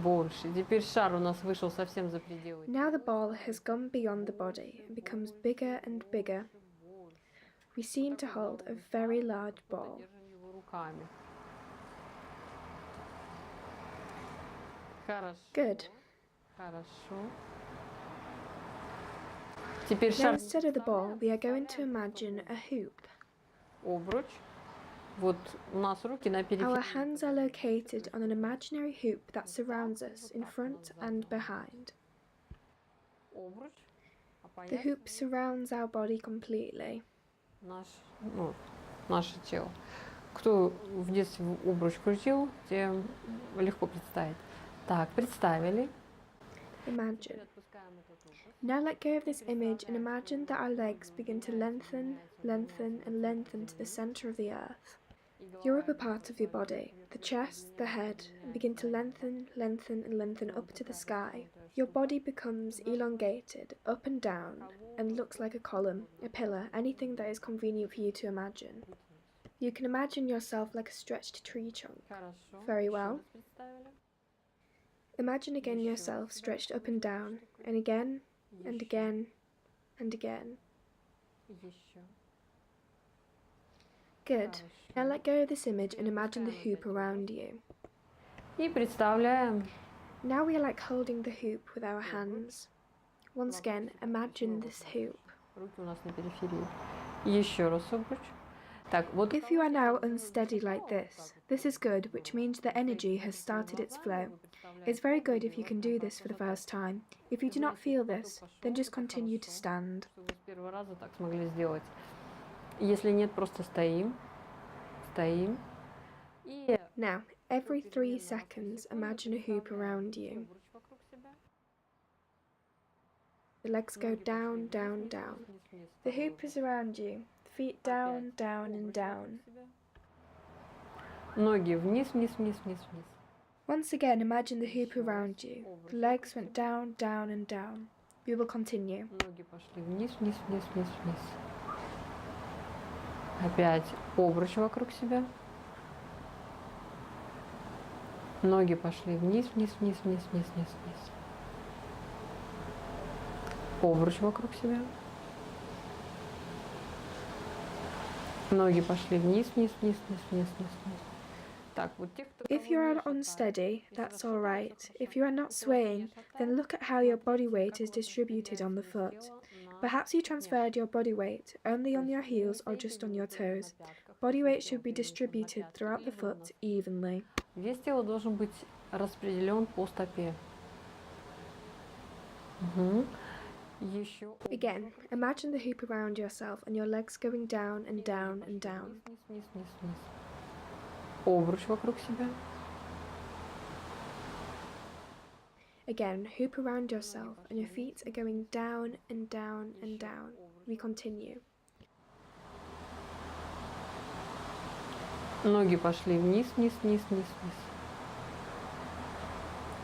C: больше. Теперь шар у нас вышел совсем за пределы.
A: Now the ball has gone beyond the body and becomes bigger and bigger. We seem to hold a very large ball.
C: Держим его руками. Хорошо.
A: Good.
C: Хорошо. Теперь
A: Now
C: шар.
A: instead of the ball, we are going to imagine a hoop.
C: Обруч. Вот у нас руки на
A: Our
C: периферии.
A: hands are located on an imaginary hoop that surrounds us in front and behind.
C: Обруч.
A: The hoop surrounds our body completely.
C: Наше тело. Кто в детстве обруч крутил, тем легко представить. Так, представили.
A: Imagine. Now let go of this image and imagine that our legs begin to lengthen, lengthen, and lengthen to the center of the earth. Your upper part of your body, the chest, the head, begin to lengthen, lengthen, and lengthen up to the sky. Your body becomes elongated, up and down, and looks like a column, a pillar, anything that is convenient for you to imagine. You can imagine yourself like a stretched tree trunk. Very well. Imagine again yourself stretched up and down, and again, and again, and again. Good. Now let go of this image and imagine the hoop around you.
C: И представляем.
A: Now we are like holding the hoop with our hands. Once again, imagine this hoop.
C: Руки у нас на периферии. Еще раз обруч. Так, вот.
A: If you are now unsteady like this is good, which means the energy has started its flow. It's very good if you can do this for the first time. If you do not feel this, then just continue to stand.
C: С первого раза так смогли сделать. Если нет, просто стоим. Стоим. И
A: Now, every 3 seconds, imagine a hoop around you. The legs go down, down, down. The hoop is around you. Feet down, down, and down.
C: Ноги вниз, вниз, вниз, вниз, вниз.
A: Once again, imagine the hoop around you. The legs went down, down, and down. We will continue.
C: Ноги пошли вниз, вниз, вниз, вниз, вниз. Опять обруч вокруг себя. Ноги пошли вниз, вниз, вниз, вниз, вниз, вниз, вниз. Обруч вокруг себя. Ноги пошли вниз, вниз, вниз, вниз, вниз, вниз, вниз. Так, вот те, кто...
A: If you are unsteady, that's all right. If you are not swaying, then look at how your body weight is distributed on the foot. Perhaps you transferred your body weight only on your heels or just on your toes. Body weight should be distributed throughout the foot evenly.
C: Вес тела должен быть распределен по стопе. Еще.
A: Again, imagine the hoop around yourself and your legs going down and down and down.
C: Вниз, вниз, вниз, вниз. Обруч вокруг себя.
A: Again, hoop around yourself and your feet are going down and down and down. We continue.
C: Ноги пошли вниз, вниз, вниз, вниз, вниз.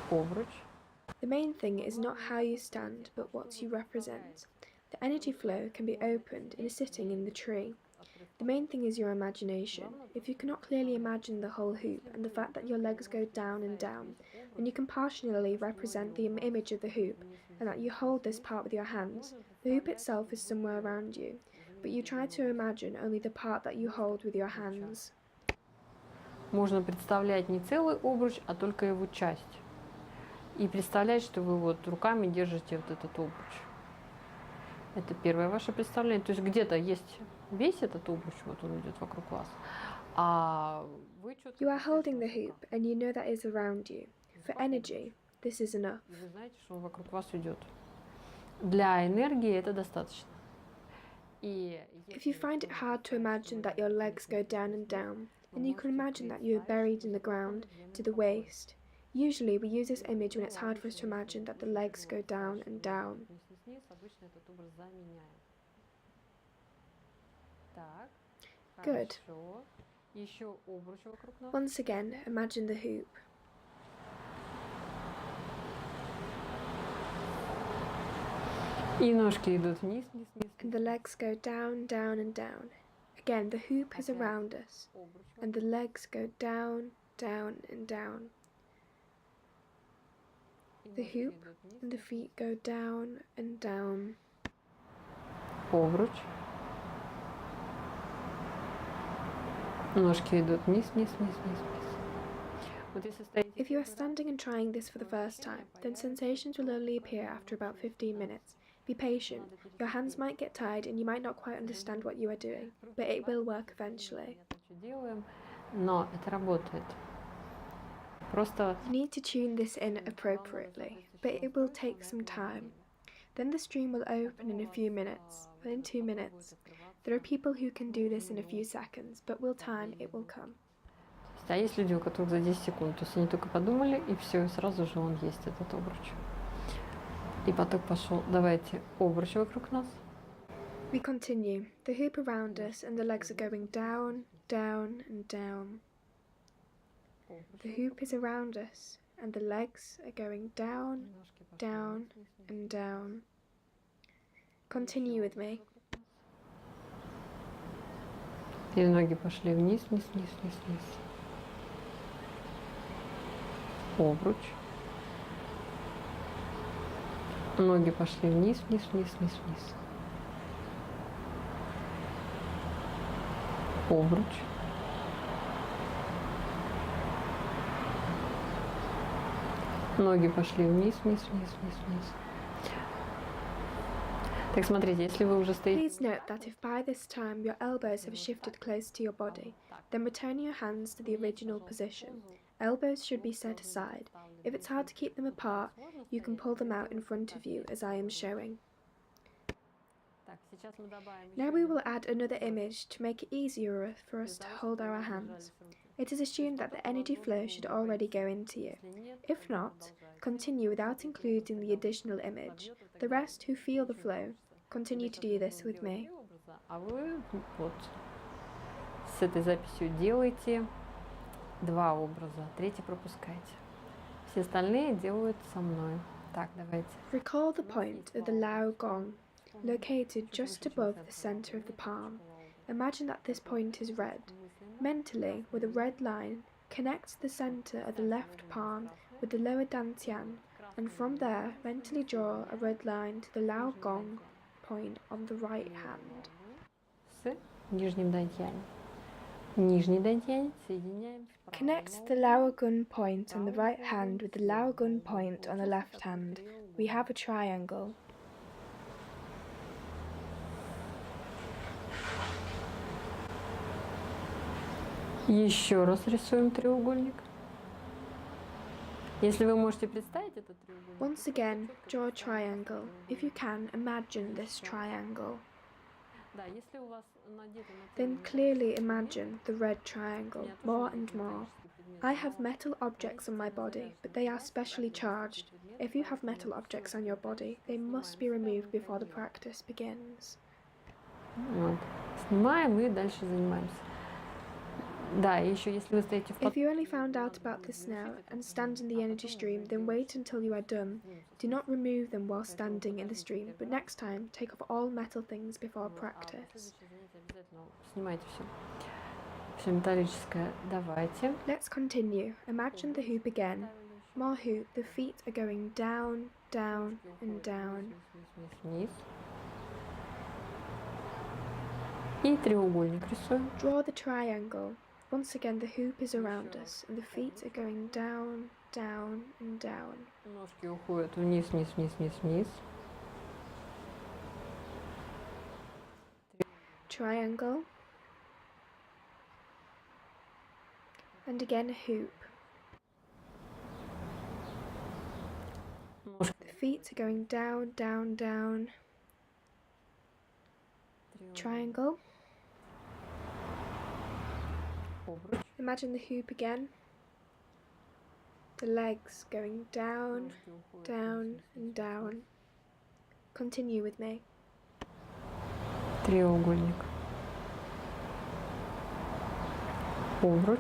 C: Обруч.
A: The main thing is not how you stand, but what you represent. The energy flow can be opened in a sitting in the tree. The main thing is your imagination. If you cannot clearly imagine the whole hoop and the fact that your legs go down and down, then you can partially represent the image of the hoop and that you hold this part with your hands. The hoop itself is somewhere around you, but you try to imagine only the part that you hold with your hands.
C: Можно представлять не целый обруч, а только его часть. И представлять, что вы вот руками держите вот этот обруч. Это первое ваше представление. То есть где-то есть весь этот обруч, вот он идет вокруг вас. А вы что-то...
A: You are holding the hoop and you know that is around you. For energy, this is enough.
C: Вы знаете, что он вокруг вас идет. Для энергии это достаточно. И
A: If you find it hard to imagine that your legs go down and down, then you can imagine that you are buried in the ground to the waist. Usually we use this image when it's hard for us to imagine that the legs go down and down. Good.
C: Еще обруч вокруг нас.
A: Once again, imagine the hoop.
C: И ножки идут вниз, вниз, вниз.
A: And the legs go down, down, and down. Again, the hoop is around us, and the legs go down, down, and down. The hoop and the feet go down and down.
C: Обруч. Ножки идут вниз, вниз, вниз, вниз, вниз. Вот если стоите...
A: If you are standing and trying this for the first time, then sensations will only appear after about 15 minutes. Be patient. Your hands might get tired and you might not quite understand what you are doing, but it will work eventually.
C: Но это работает. Просто...
A: You need to tune this in appropriately, but it will take some time. Then the stream will open in a few minutes, then in 2 minutes. There are people who can do this in a few seconds, but with time it will come.
C: А есть люди, у которых за 10 секунд, то есть они только подумали, и все, и сразу же он есть, этот обруч. И поток пошел. Давайте обруч вокруг нас.
A: We continue. The hoop around us and the legs are going down, down, and down. The hoop is around us and the legs are going down, down, and down. Continue with me.
C: И ноги пошли вниз, вниз, вниз, вниз, вниз. Обруч. Ноги пошли вниз, вниз, вниз, вниз, вниз. Обруч. Ноги пошли вниз, вниз, вниз, вниз, вниз. Так, смотрите, если вы уже стоите...
A: Please note that if by this time your elbows have shifted close to your body, then return your hands to the original position. Elbows should be set aside. If it's hard to keep them apart, you can pull them out in front of you as I am showing. Now we will add another image to make it easier for us to hold our hands. It is assumed that the energy flow should already go into you. If not, continue without including the additional image. The rest who feel the flow, continue to do this with me.
C: А вы вот с этой записью делаете 2 образа, 3 пропускайте. Все остальные делают со мной. Так, давайте.
A: Recall the point of the Lao Gong, located just above the center of the palm. Imagine that this point is red. Mentally, with a red line, connect the center of the left palm with the lower dantian, and from there, mentally draw a red line to the Lao Gong point on the right hand.
C: С нижним дантьянем. Нижний дантьянь соединяем с правым.
A: Connect the Lao Gun point on the right hand with the Lao Gun point on the left hand. We have a triangle.
C: Еще раз рисуем треугольник. Если вы можете представить этот треугольник.
A: Once again, draw a triangle. If you can, imagine this triangle.
C: Да, если у вас надето
A: Then clearly imagine the red triangle more and more. I have metal objects on my body, but they are specially charged. If you have metal objects on your body, they must be removed before the practice begins.
C: Вот. Снимаем и дальше занимаемся. Да, и еще если вы стоите в
A: If you only found out about this now and stand in the energy stream, then wait until you are done. Do not remove them while standing in the stream, but next time take off all metal things before practice.
C: Обязательно снимайте все. Все металлическое. Давайте.
A: Let's continue. Imagine the hoop again. More hoop, the feet are going down, down, and down.
C: Вниз. И треугольник рисуем.
A: Draw the triangle. Once again, the hoop is around us, and the feet are going down, down, and down.
C: Ножки уходят вниз, вниз, вниз, вниз, вниз.
A: Triangle. And again a hoop. The feet are going down, down, down. Triangle. Imagine the hoop again. The legs going down, down, and down. Continue with me.
C: Треугольник. обруч.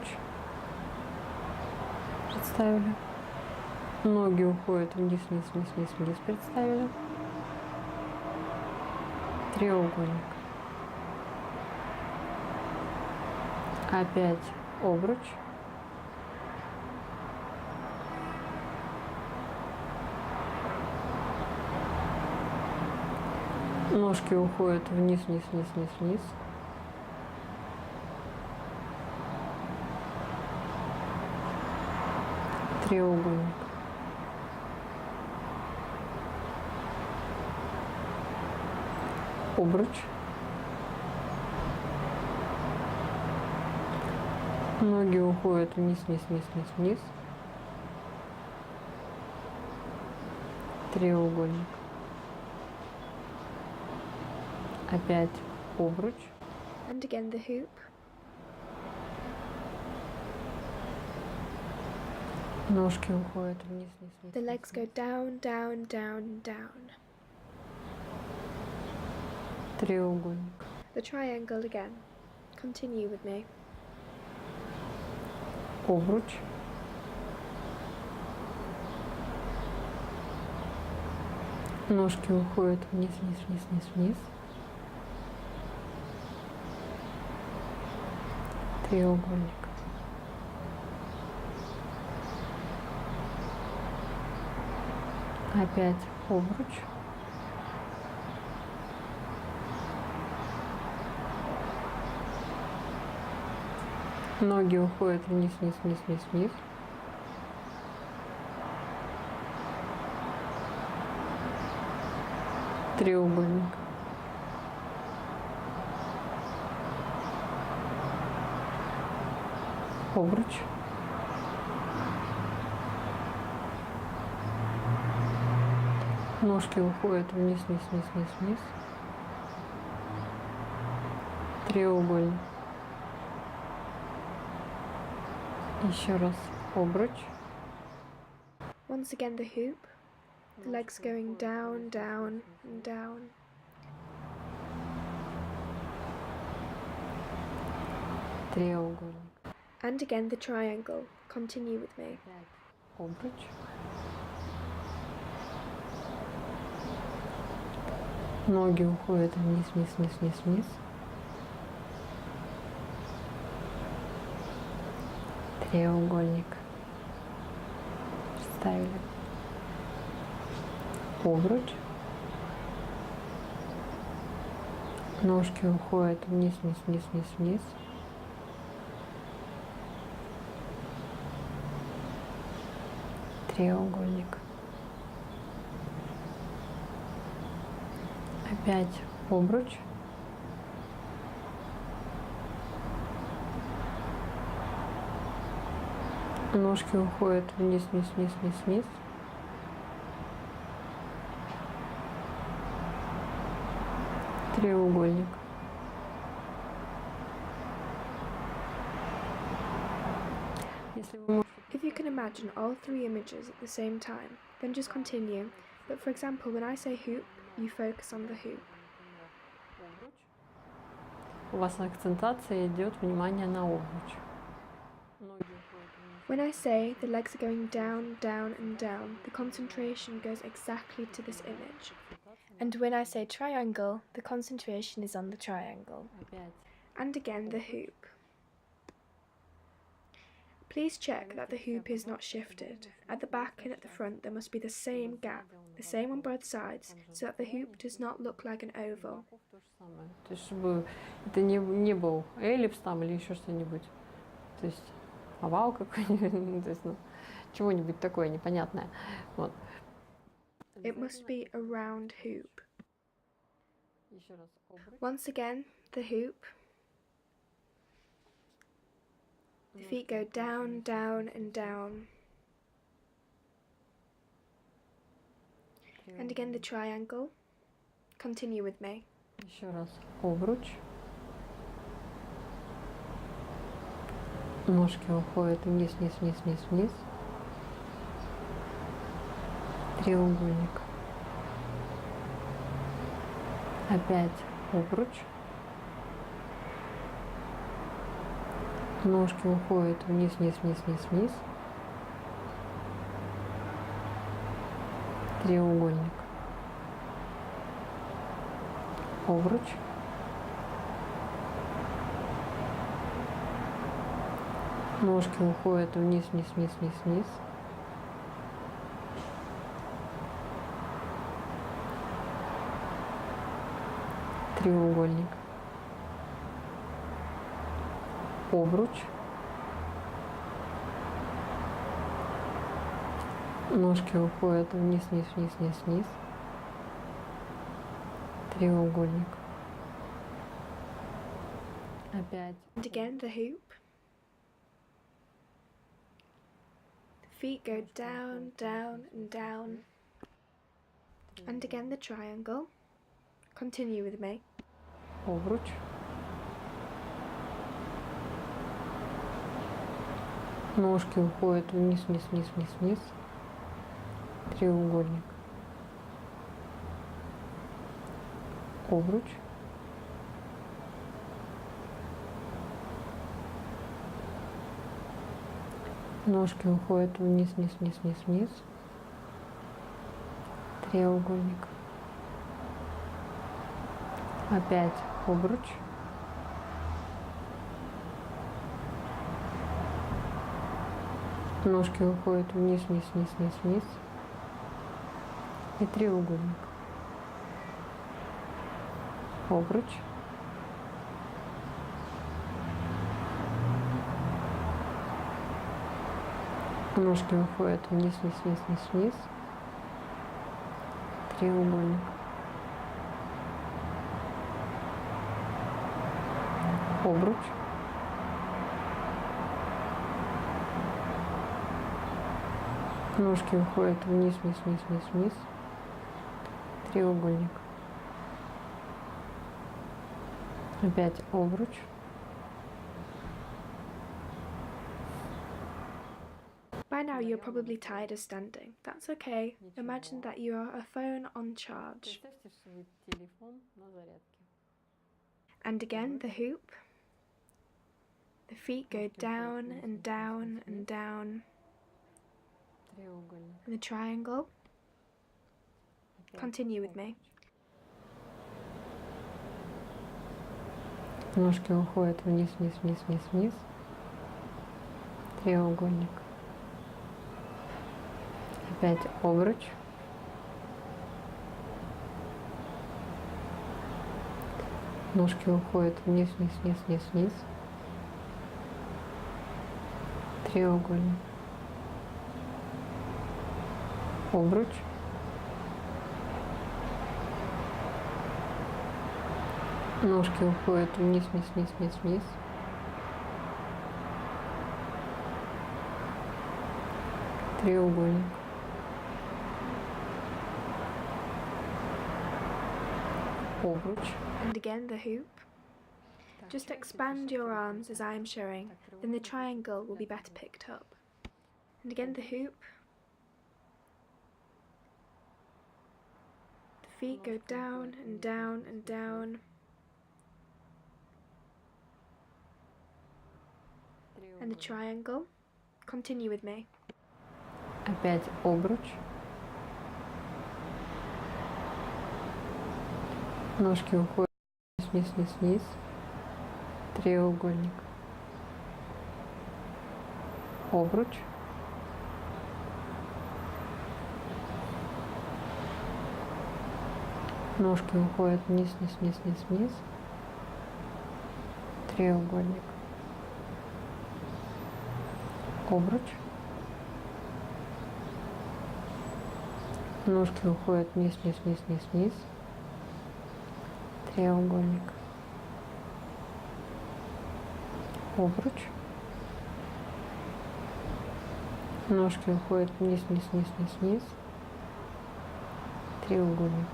C: Представили. Ноги уходят вниз, вниз, вниз, вниз, вниз. Представили. Треугольник. Опять обруч. Ножки уходят вниз, вниз, вниз, вниз, вниз. Треугольник. Обруч. Ноги уходят вниз, вниз, вниз, вниз, вниз. Треугольник. Опять обруч.
A: And again the hoop.
C: Ножки уходят вниз, вниз, вниз.
A: The legs go down, down, down, down.
C: Треугольник.
A: The triangle again. Continue with me.
C: Обруч. Ножки уходят вниз, вниз, вниз, вниз, вниз. Треугольник. Опять обруч. Ноги уходят вниз, вниз, вниз, вниз, вниз. Треугольник. Обруч. Ножки уходят вниз, вниз, вниз, вниз, вниз. Треугольник. Еще раз обруч.
A: Once again the hoop. The legs going down, down, and down.
C: Треугольник.
A: And again the triangle. Continue with me.
C: Обруч. Ноги уходят вниз, вниз, вниз, вниз, вниз. Треугольник. Вставили. Обруч. Ножки уходят вниз, вниз, вниз, вниз, вниз. Треугольник. Опять обруч. Ножки уходят вниз, вниз, вниз, вниз, вниз. Треугольник. Если вы можете...
A: If you can imagine all three images at the same time, then just continue. But for example, when I say hoop, you focus on the hoop.
C: У вас акцентация идет внимание на обруч.
A: When I say the legs are going down, down, and down, the concentration goes exactly to this image. And when I say triangle, the concentration is on the triangle. And again the hoop. Please check that the hoop is not shifted. At the back and at the front there must be the same gap, the same on both sides, so that the hoop does not look like an oval.
C: То есть, чтобы это не был эллипс там или еще что-нибудь. То есть овал какой-нибудь, то есть, ну, чего-нибудь такое непонятное. Вот.
A: It must be a round hoop.
C: Еще раз обруч.
A: Once again, the hoop. The feet go down, down, and down. And again the triangle. Continue with me.
C: Еще раз обруч. Ножки уходят вниз, вниз, вниз, вниз, вниз. Треугольник. Опять обруч. Ножки уходят вниз, вниз, вниз, вниз, вниз. Треугольник. Обруч. Ножки уходят вниз, вниз, вниз, вниз, вниз. Треугольник. Обруч. Ножки уходят вниз, вниз, вниз, вниз, вниз. Треугольник. Опять.
A: And again the hoop. The feet go down, down and down. And again the triangle. Continue with me.
C: Обруч. Ножки уходят вниз, вниз, вниз, вниз, вниз. Треугольник. Обруч. Ножки уходят вниз, вниз, вниз, вниз, вниз. Треугольник. Опять обруч. Ножки уходят вниз, вниз, вниз, вниз, вниз. И треугольник. Обруч. Ножки уходят вниз, вниз, вниз, вниз, вниз. Треугольник. Обруч. Ножки уходят вниз, вниз, вниз, вниз, вниз. Треугольник. Опять обруч.
A: By now you're probably tired of standing. That's okay. Imagine that you are a phone on charge.
C: Представьте, что вы телефон на зарядке.
A: And again the hoop. The feet go down and down and down.
C: Треугольник.
A: And the triangle. Continue with me.
C: Ножки уходят вниз, вниз, вниз, вниз, вниз. Треугольник. Опять обруч. Ножки уходят вниз, вниз, вниз, вниз, вниз. Треугольник. Обруч. Ножки уходят вниз, вниз, вниз, вниз, вниз. Треугольник. Обруч.
A: And again the hoop. Just expand your arms as I am showing, then the triangle will be better picked up. And again the hoop. The feet go down and down and down. And the triangle. Continue with me.
C: Опять обруч. Ножки уходят вниз, вниз, вниз. Треугольник. Обруч. Ножки уходят вниз, вниз, вниз, вниз, вниз. Треугольник. Обруч. Ножки уходят вниз, вниз, вниз, вниз, вниз. Треугольник. Обруч. Ножки уходят вниз, вниз, вниз, вниз, вниз. Треугольник.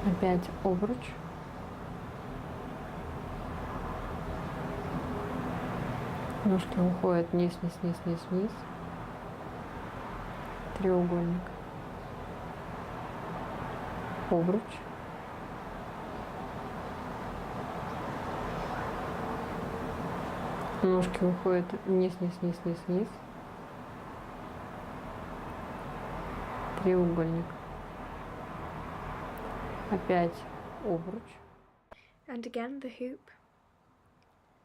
C: Опять обруч. Ножки уходят вниз, вниз, вниз, вниз, вниз. Треугольник. Обруч. Ножки уходят вниз, вниз, вниз, вниз, вниз. Треугольник. Опять обруч.
B: And again the hoop.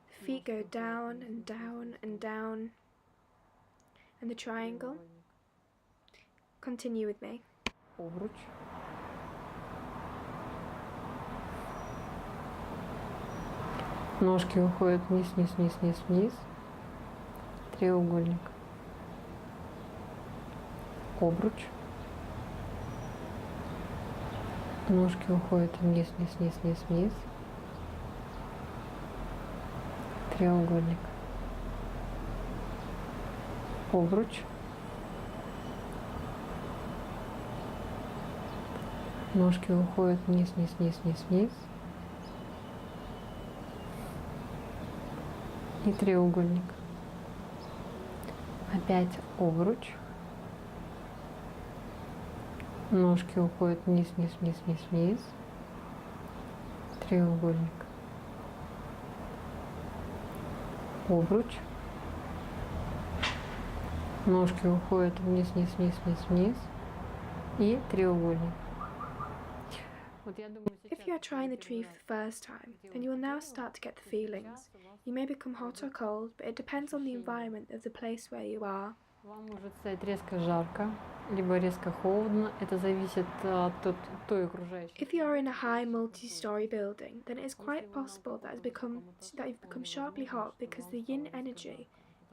B: The feet go down and down and down. And the triangle. Continue with me.
C: Обруч. Ножки уходят вниз, вниз, вниз, вниз, вниз. Треугольник. Обруч. Ножки уходят вниз, вниз, вниз, вниз, вниз. Треугольник. Обруч. Ножки уходят вниз, вниз, вниз, вниз, вниз. И треугольник. Опять обруч. Ножки уходят вниз, вниз, вниз, вниз, вниз. Треугольник. Обруч. Ножки уходят вниз, вниз, вниз, вниз, вниз. И треугольник.
B: If you are trying the tree for the first time, then you will now start to get the feelings. You may become hot or cold, but it depends on the environment of the place where you are.
C: Вам может стать резко жарко, либо резко холодно. Это зависит от той окружающей.
B: If you are in a high multi-story building, then it is quite possible that you've become sharply hot because the yin energy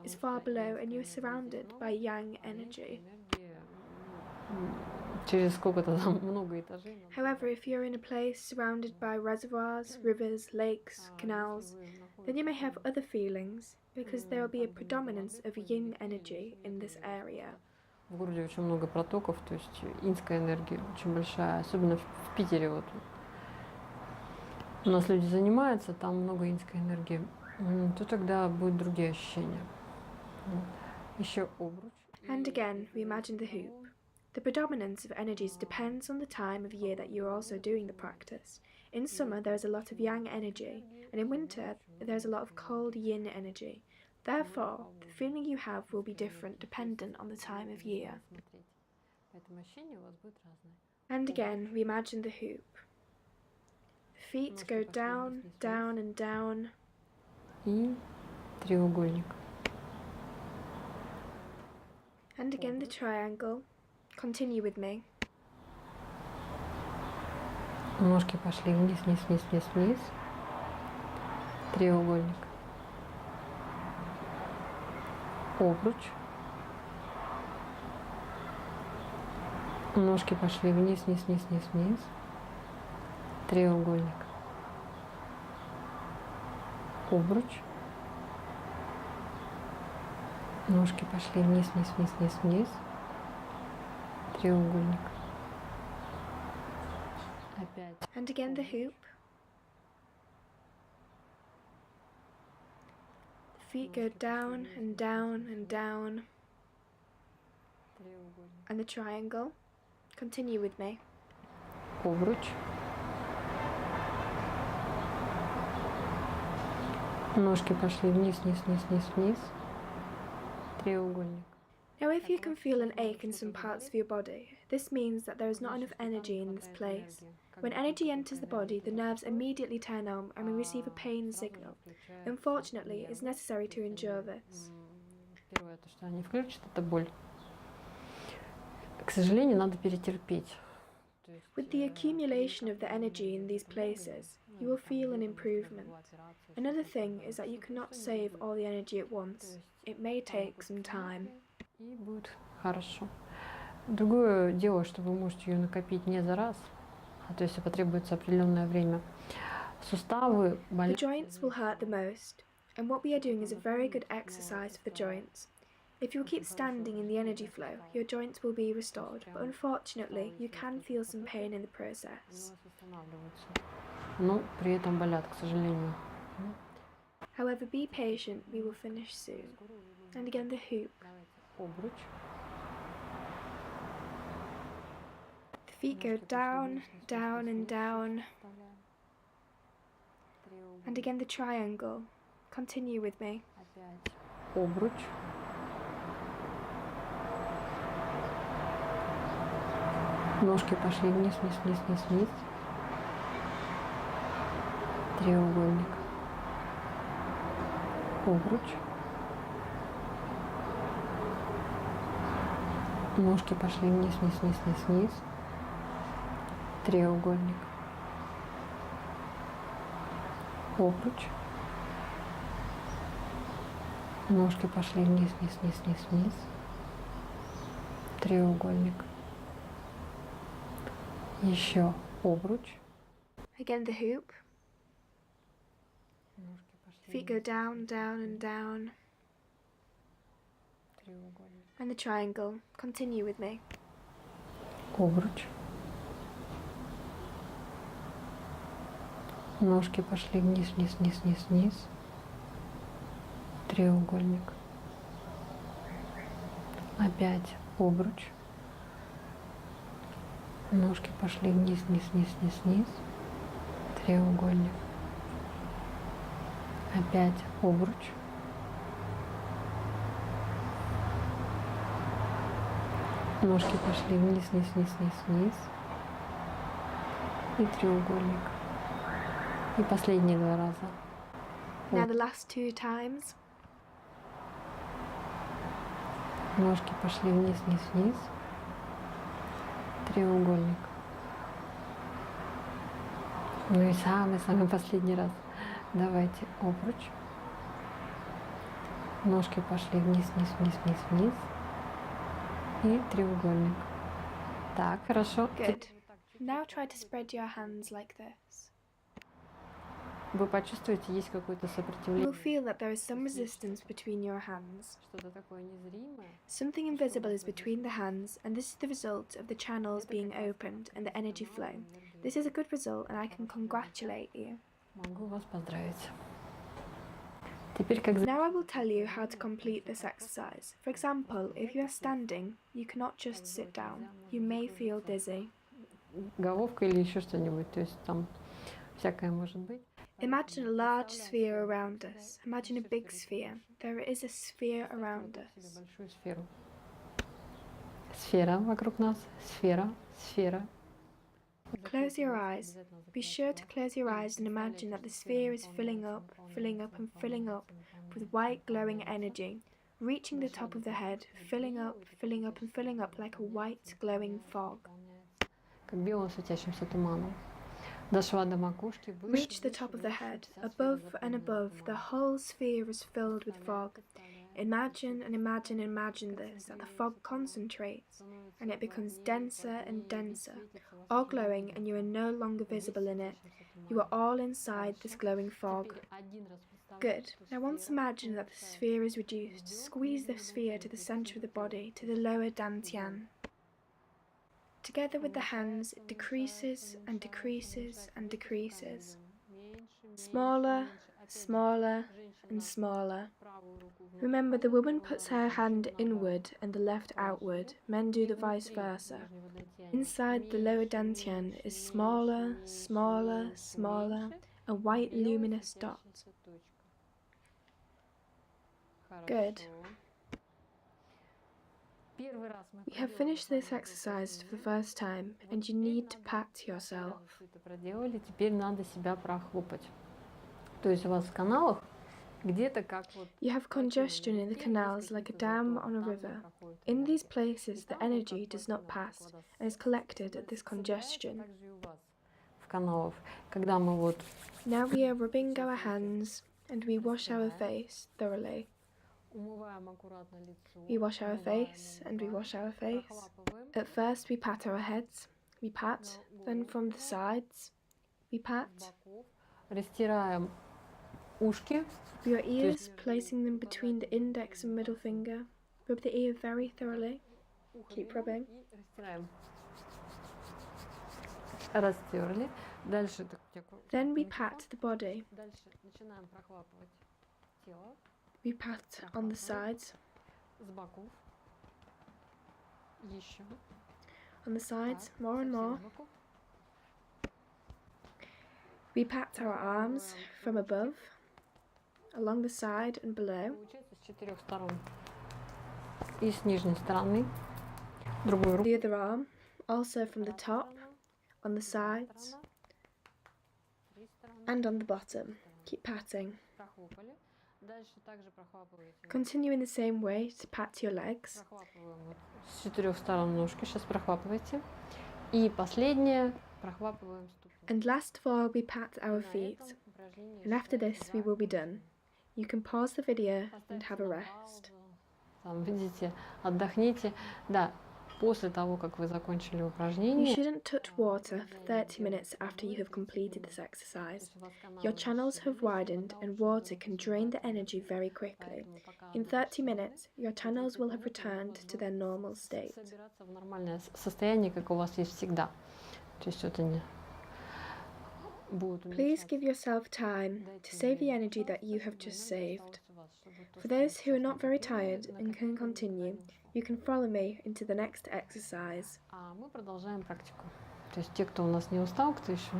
B: is far below and you are surrounded by yang energy.
C: Через сколько-то там много этажей.
B: However, if you're in a place surrounded by reservoirs, rivers, lakes, canals, then you may have other feelings because there will be a predominance of yin energy in this area.
C: В городе очень много протоков, то есть инская энергия очень большая, особенно в Питере. Вот у нас люди занимаются, там много инской энергии, то тогда будут другие ощущения. Еще обруч.
B: And again, we imagine the hoop. The predominance of energies depends on the time of year that you're also doing the practice. In summer, there is a lot of yang energy, and in winter, there is a lot of cold yin energy. Therefore, the feeling you have will be different dependent on the time of year. And again, we imagine the hoop. The feet go down, down and down.
C: И треугольник.
B: And again the triangle. Continue with me.
C: Ножки пошли вниз, вниз, вниз, вниз, вниз. Треугольник. Обруч. Ножки пошли вниз, вниз, вниз, вниз, вниз. Треугольник. Обруч. Ножки пошли вниз, вниз, вниз, вниз, вниз. Треугольник. Опять.
B: And again the hoop. The feet go down and down and down.
C: Треугольник.
B: And the triangle. Continue with me.
C: Обруч. Ножки пошли вниз, вниз, вниз, вниз, вниз. Треугольник.
B: Now if you can feel an ache in some parts of your body, this means that there is not enough energy in this place. When energy enters the body, the nerves immediately turn on and we receive a pain signal. Unfortunately, it's necessary to endure this.
C: Первое, то, что они включат, это боль. К сожалению, надо перетерпеть.
B: With the accumulation of the energy in these places, you will feel an improvement. Another thing is that you cannot save all the energy at once. It may take some time.
C: И будет хорошо. Другое дело, что вы можете ее накопить не за раз, то есть потребуется определенное время. Суставы
B: The
C: болят.
B: joints will hurt the most, and what we are doing is a very good exercise for the joints. If you keep standing in the energy flow, your joints will be restored, but unfortunately, you can feel some pain in the process.
C: Но при этом болят, к сожалению.
B: However, be patient, we will finish soon. And again the hoop.
C: Обруч.
B: The feet go down, down and down. And again the triangle. Continue with me.
C: Обруч. Ножки пошли вниз, вниз, вниз, вниз, вниз. Треугольник. Обруч. Ножки пошли вниз, вниз, вниз, вниз, вниз. Треугольник. Обруч. Ножки пошли вниз, вниз, вниз, вниз, вниз. Треугольник. Еще обруч.
A: Again the hoop.
C: Ножки пошли
A: Feet go down, down and down.
C: Треугольник.
A: And the triangle. Continue with me.
C: Обруч. Ножки пошли вниз, вниз, вниз, вниз, вниз. Треугольник. Опять обруч. Ножки пошли вниз, вниз, вниз, вниз, вниз. Треугольник. Опять обруч. Ножки пошли вниз, вниз, вниз, вниз, вниз. И треугольник. И последние 2 раза.
A: Now the last 2 times.
C: Ножки пошли вниз, вниз, вниз. Треугольник. Ну и самый-самый последний раз. Давайте обруч. Ножки пошли вниз, вниз, вниз, вниз, вниз. И треугольник. Так, хорошо.
A: Good. Now try to spread your hands like this.
C: Вы почувствуете, есть какое-то
A: You
C: сопротивление.
A: will feel that there is some resistance between your hands.
C: Что-то такое незримое.
A: Something invisible is between the hands, and this is the result of the channels being opened and the energy flow. This is a good result, and I can congratulate you.
C: Могу вас поздравить. Теперь как
A: Now I will tell you how to complete this exercise. For example, if you are standing, you cannot just sit down. You may feel dizzy.
C: головка или еще что-нибудь. То есть там всякое может быть.
A: Imagine a large sphere around us. Imagine a big sphere. There is a sphere around us.
C: Большую сферу. Сфера вокруг нас. Сфера. Сфера.
A: Close your eyes. Be sure to close your eyes and imagine that the sphere is filling up, filling up and filling up with white glowing energy, reaching the top of the head, filling up, filling up and filling up like a white glowing fog.
C: Как белым светящимся туманом. Дошла до макушки.
A: Reach the top of the head. Above and above, the whole sphere is filled with fog. Imagine and imagine and imagine this, that the fog concentrates and it becomes denser and denser, all glowing, and you are no longer visible in it. You are all inside this glowing fog. Good. Now once imagine that the sphere is reduced, squeeze the sphere to the center of the body, to the lower dantian. Together with the hands, it decreases and decreases and decreases. Smaller, smaller and smaller. Remember, the woman puts her hand inward and the left outward. Men do the vice versa. Inside the lower dantian is smaller, smaller, smaller, a white luminous dot. Good. We have finished this exercise for the first time, and you need to pat yourself.
C: Теперь надо себя прохлопать. То есть у вас в каналах где-то как вот.
A: You have congestion in the canals like a dam on a river. In these places, the energy does not pass and is collected at this congestion.
C: В каналах, когда мы вот.
A: Now we are rubbing our hands and we wash our face thoroughly. We wash our face and we wash our face. At first we pat our heads, we pat, then from the sides, we pat.
C: Растираем ушки.
A: Your ears, placing them between the index and middle finger. Rub the ear very thoroughly. Keep rubbing.
C: Растираем. Растерли. Дальше.
A: Then we pat the body.
C: Дальше начинаем прохлапывать тело.
A: We pat on the sides.
C: С боков. Еще.
A: On the sides, more and more. We pat our arms from above, along the side and below.
C: Получается с 4 сторон. И с нижней стороны. Другой рукой.
A: The other arm, also from the top, on the sides, and on the bottom. Keep patting.
C: Прохлопали. Дальше также прохлапываете.
A: Continue in the same way to pat your legs.
C: Прохлапываем вот с 4 сторон ножки. Сейчас прохлапывайте. И последнее. Прохлапываем ступни.
A: And last of all, we pat our feet. And after this, we will be done. You can pause the video and have a rest.
C: Там, видите, отдохните. Да, после того, как вы закончили
A: You
C: упражнение,
A: shouldn't touch water for 30 minutes after you have completed this exercise. Your channels have widened and water can drain the energy very quickly. In 30 minutes, your channels will have returned to their normal state.
C: собираться в нормальное состояние, как у вас есть всегда. То есть это не будет
A: Please give yourself time to save the energy that you have just saved. For those who are not very tired and can continue, you can follow me into the next exercise.
C: А мы продолжаем практику. То есть те, кто у нас не устал, кто еще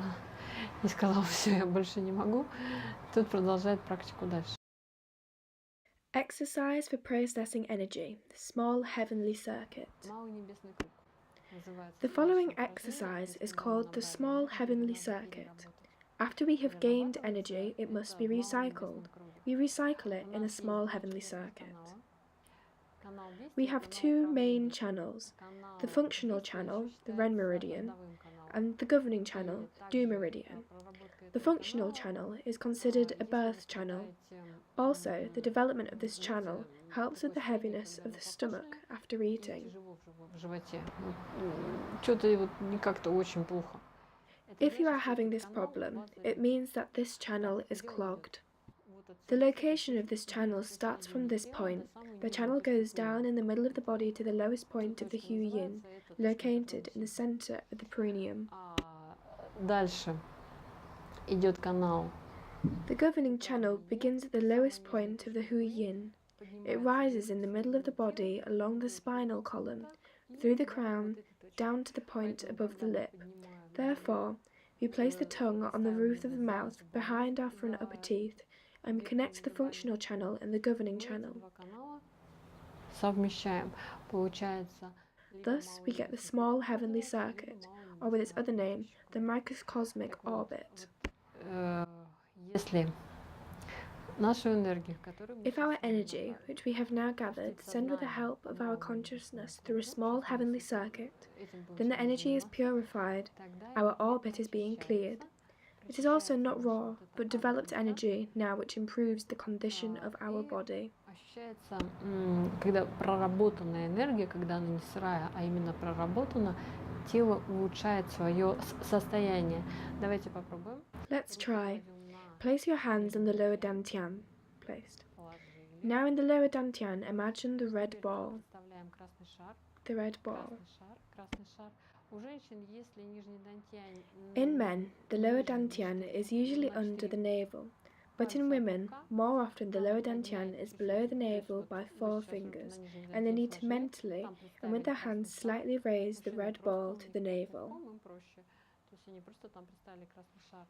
C: не сказал, все, я больше не могу, тот продолжает практику дальше.
A: Exercise for processing energy, the small heavenly circuit.
C: Малый небесный круг называется.
A: The following exercise is called the small heavenly circuit. After we have gained energy, it must be recycled. We recycle it in a small heavenly circuit. We have two main channels, the functional channel, the red meridian, and the governing channel, the blue meridian. The functional channel is considered a birth channel. Also, the development of this channel helps with the heaviness of the stomach after eating.
C: В животе. Что-то вот как-то очень плохо.
A: If you are having this problem, it means that this channel is clogged. The location of this channel starts from this point. The channel goes down in the middle of the body to the lowest point of the Hu Yin, located in the center of the perineum.
C: Дальше идет канал.
A: The governing channel begins at the lowest point of the Hu Yin. It rises in the middle of the body along the spinal column, through the crown, down to the point above the lip. Therefore, we place the tongue on the roof of the mouth behind our front upper teeth and connect the functional channel and the governing channel.
C: Совмещаем. Получается.
A: Thus, we get the small heavenly circuit, or with its other name, the microcosmic orbit.
C: Если нашу энергию, которую мы
A: If our energy, which we have now gathered, send with the help of our consciousness through a small heavenly circuit, then the energy is purified, our orbit is being cleared. It is also not raw, but developed energy now which improves the condition of our body.
C: ощущается, когда проработанная энергия, когда она не сырая, а именно проработана, тело улучшает свое состояние. Давайте попробуем.
A: Let's try. Place your hands on the lower dantian. Placed. Now in the lower dantian, imagine the red ball.
C: Представляем красный шар.
A: The red ball.
C: Красный шар. У женщин, если нижний дантьян...
A: In men, the lower dantian is usually under the navel, but in women, more often the lower dantian is below the navel by 4 fingers, and they need to mentally and with their hands slightly raise the red ball to the navel.
C: То есть они просто там представили красный шар.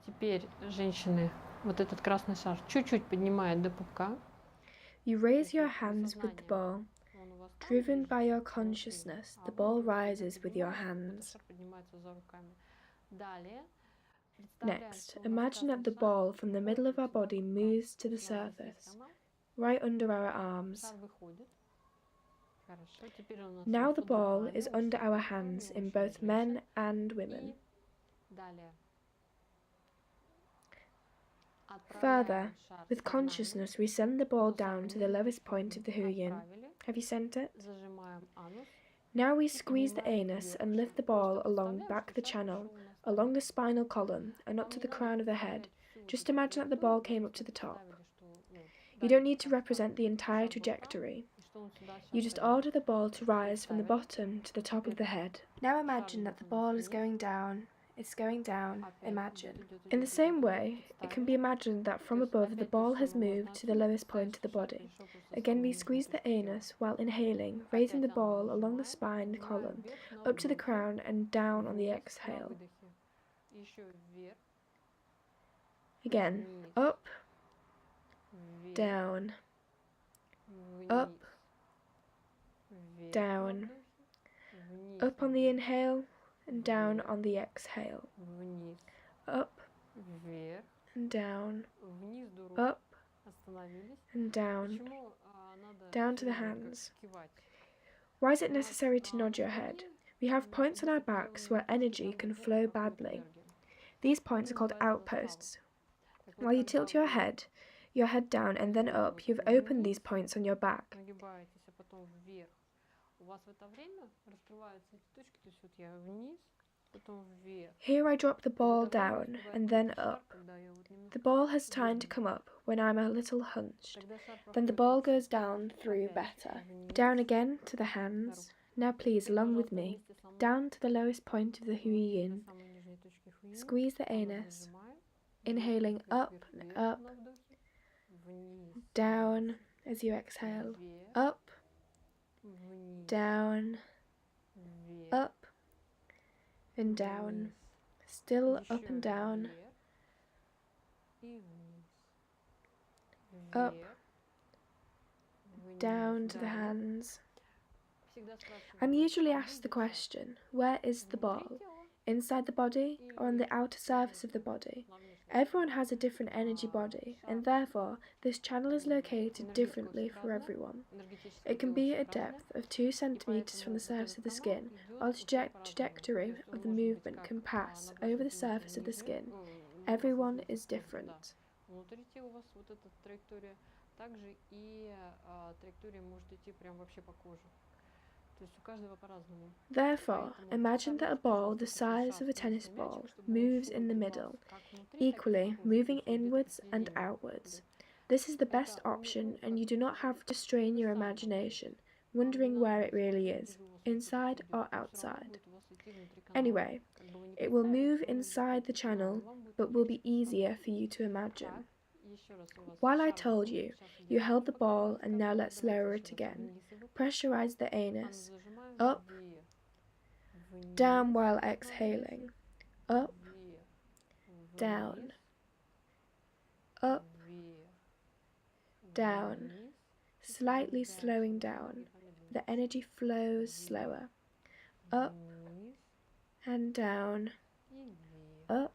C: Теперь женщины вот этот красный шар чуть-чуть поднимают до пупка.
A: You raise your hands with the ball. Driven by your consciousness, the ball rises with your hands. Next, imagine that the ball from the middle of our body moves to the surface, right under our arms. Now the ball is under our hands in both men and women. Further, with consciousness, we send the ball down to the lowest point of the Hu Yin. Have you sent it? Now we squeeze the anus and lift the ball along back the channel, along the spinal column, and up to the crown of the head. Just imagine that the ball came up to the top. You don't need to represent the entire trajectory. You just order the ball to rise from the bottom to the top of the head. Now imagine that the ball is going down. It's going down, imagine. In the same way, it can be imagined that from above the ball has moved to the lowest point of the body. Again, we squeeze the anus while inhaling, raising the ball along the spine column, up to the crown and down on the exhale. Again, up down, up, down, up on the inhale and down on the exhale, up and down, up and down to the hands. Why is it necessary to nod your head? We have points on our backs where energy can flow badly. These points are called outposts. While you tilt your head down and then up, you've opened these points on your back. Here I drop the ball down and then up. The ball has time to come up when I'm a little hunched. Then the ball goes down through better. Down again to the hands. Now please, along with me. Down to the lowest point of the Hui Yin. Squeeze the anus. Inhaling up and up. Down as you exhale. Up. Down. Up. And down. Still up and down. Up. Down to the hands. I'm usually asked the question, where is the ball? Inside the body or on the outer surface of the body? Everyone has a different energy body, and therefore this channel is located differently for everyone. It can be at a depth of 2 centimeters from the surface of the skin, while the trajectory of the movement can pass over the surface of the skin. Everyone is different. Therefore, imagine that a ball the size of a tennis ball moves in the middle, equally moving inwards and outwards. This is the best option, and you do not have to strain your imagination, wondering where it really is, inside or outside. Anyway, it will move inside the channel, but will be easier for you to imagine. While I told you, you held the ball, and now let's lower it again. Pressurize the anus. Up, down while exhaling. Up, down. Up, down. Slightly slowing down. The energy flows slower. Up and down. Up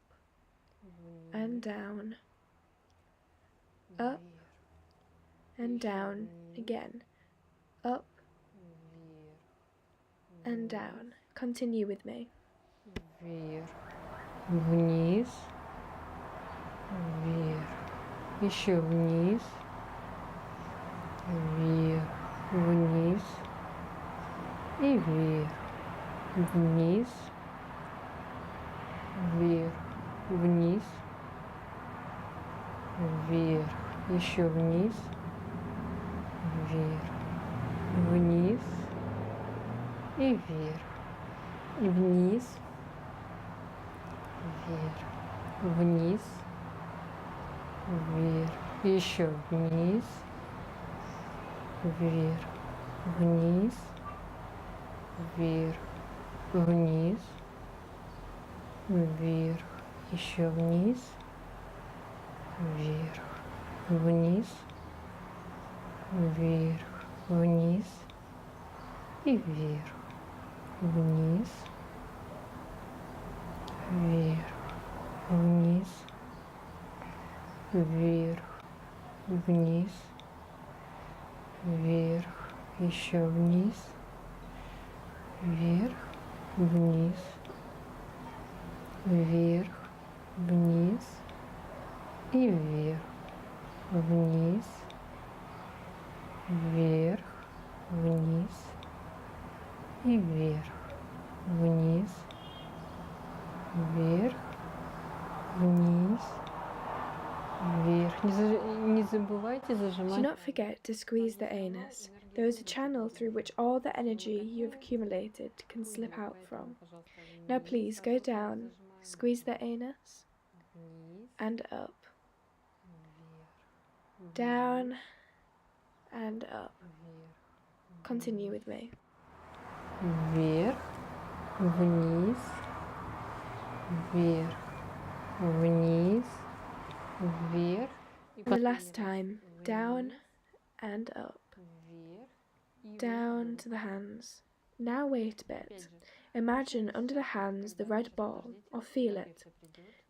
A: and down. Up and down again. Up and down. Continue with me.
C: Вверх, вниз, вверх, еще вниз, вверх, вниз и вверх, вниз, вверх, вниз, вверх, еще вниз, вверх, вниз и вверх, и вниз, вверх, вниз, вверх, еще вниз, вверх, вниз, вверх, вниз, вверх, еще вниз, вверх, вниз, вверх, вниз и вверх, вниз, вверх, вниз, вверх, вниз, вверх, еще вниз, вверх, вниз, вверх, вниз и вверх, вниз, вверх, вниз и вверх, вниз, вверх, вниз, вверх. Не забывайте зажимать.
A: Do not forget to squeeze the anus. There is a channel through which all the energy you have accumulated can slip out from. Now please go down, squeeze the anus, and up. Down and up. Continue with me.
C: Вверх, вниз, вверх, вниз, вверх.
A: The last time, down and up, down to the hands. Now wait a bit. Imagine under the hands the red ball, or feel it.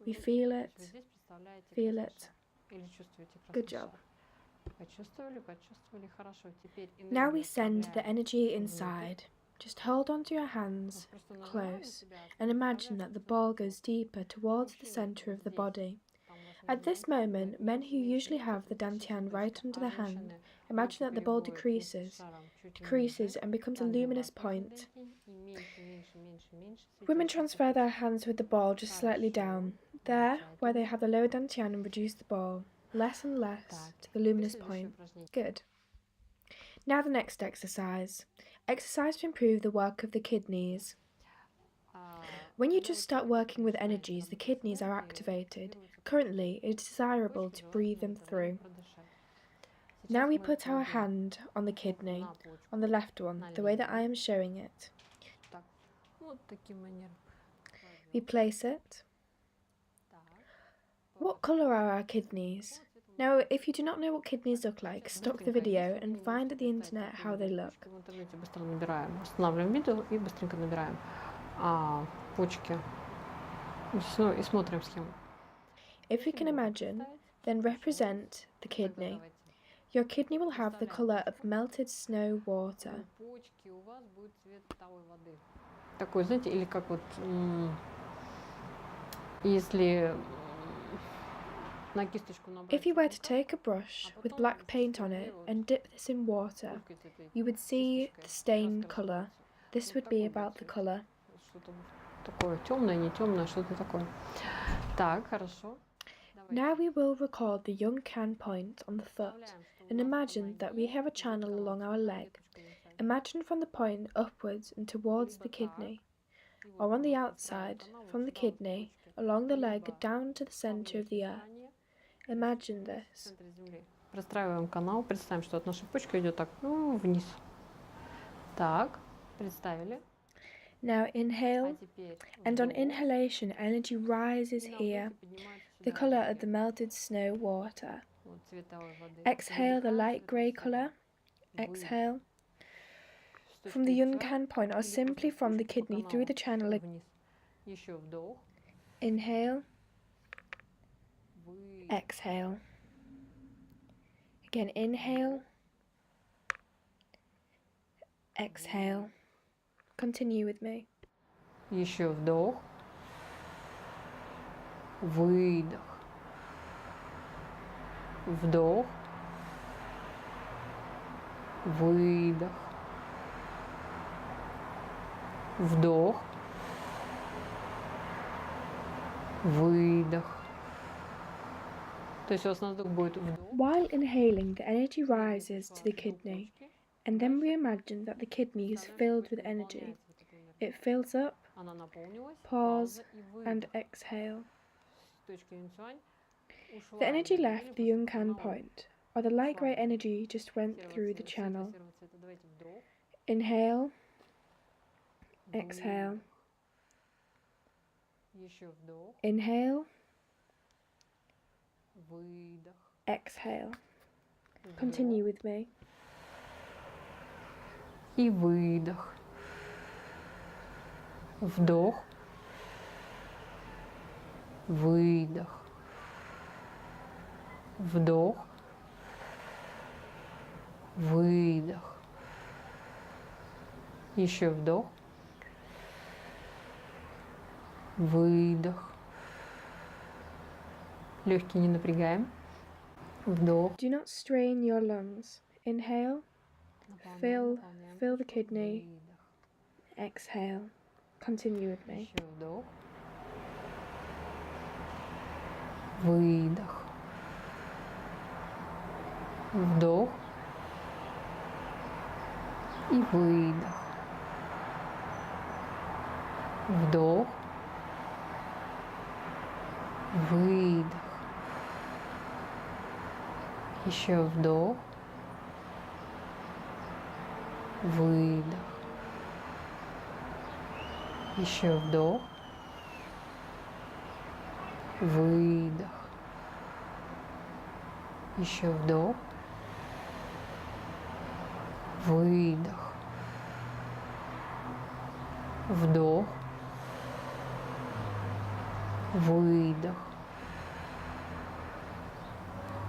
A: We feel it, feel it. Good job. Now we send the energy inside. Just hold onto your hands close and imagine that the ball goes deeper towards the center of the body. At this moment, men who usually have the dantian right under the hand, imagine that the ball decreases and becomes a luminous point. Women transfer their hands with the ball just slightly down, there where they have the lower dantian, and reduce the ball, less and less, to the luminous point. Good. Now the next exercise. Exercise to improve the work of the kidneys. When you just start working with energies, the kidneys are activated. Currently, it is desirable to breathe them through. Now we put our hand on the kidney, on the left one, the way that I am showing it. We place it. What colour are our kidneys? Now, if you do not know what kidneys look like, stop the video and find at the internet how they look.
C: Останавливаем видео и быстренько набираем почки. И смотрим схему.
A: If you can imagine, then represent the kidney. Your kidney will have the colour of melted snow water.
C: Почки у вас будет цвет талой воды. Такой, знаете, или как вот, если на кисточку набрать.
A: If you were to take a brush with black paint on it and dip this in water, you would see the stained colour. This would be about the colour.
C: Что-то такое темное, не темное, что-то такое. Так, хорошо.
A: Now we will record the Yunkan point on the foot and imagine that we have a channel along our leg. Imagine from the point upwards and towards the kidney, or on the outside, from the kidney, along the leg down to the centre of the earth. Imagine this.
C: Простраиваем канал, представим, что от нашей почки идет так, вниз. Так, представили.
A: Now inhale, and on inhalation energy rises here, the colour of the melted snow water. Exhale the light grey colour. Exhale. From the Yunkan point or simply from the kidney through the channel. Inhale. Exhale. Again, inhale. Exhale. Continue with me.
C: Еще вдох. Выдох. Вдох. Выдох. Вдох. Выдох. То есть у вас на вдох будет вдох.
A: While inhaling, the energy rises to the kidney, and then we imagine that the kidney is filled with energy. It fills up, pause, and exhale. The energy left the Yunkan point, or the light grey energy just went through the channel. Inhale, exhale. Inhale, exhale. Continue with me.
C: И выдох. Вдох. Выдох. Вдох. Выдох. Еще вдох. Выдох. Легкие не напрягаем. Вдох.
A: Do not strain your lungs. Inhale, fill the kidney. Exhale. Continue with me.
C: Еще вдох. Выдох. Вдох. И выдох. Вдох. Выдох. Еще вдох. Выдох. Еще вдох. Выдох. Еще вдох. выдох, вдох, выдох,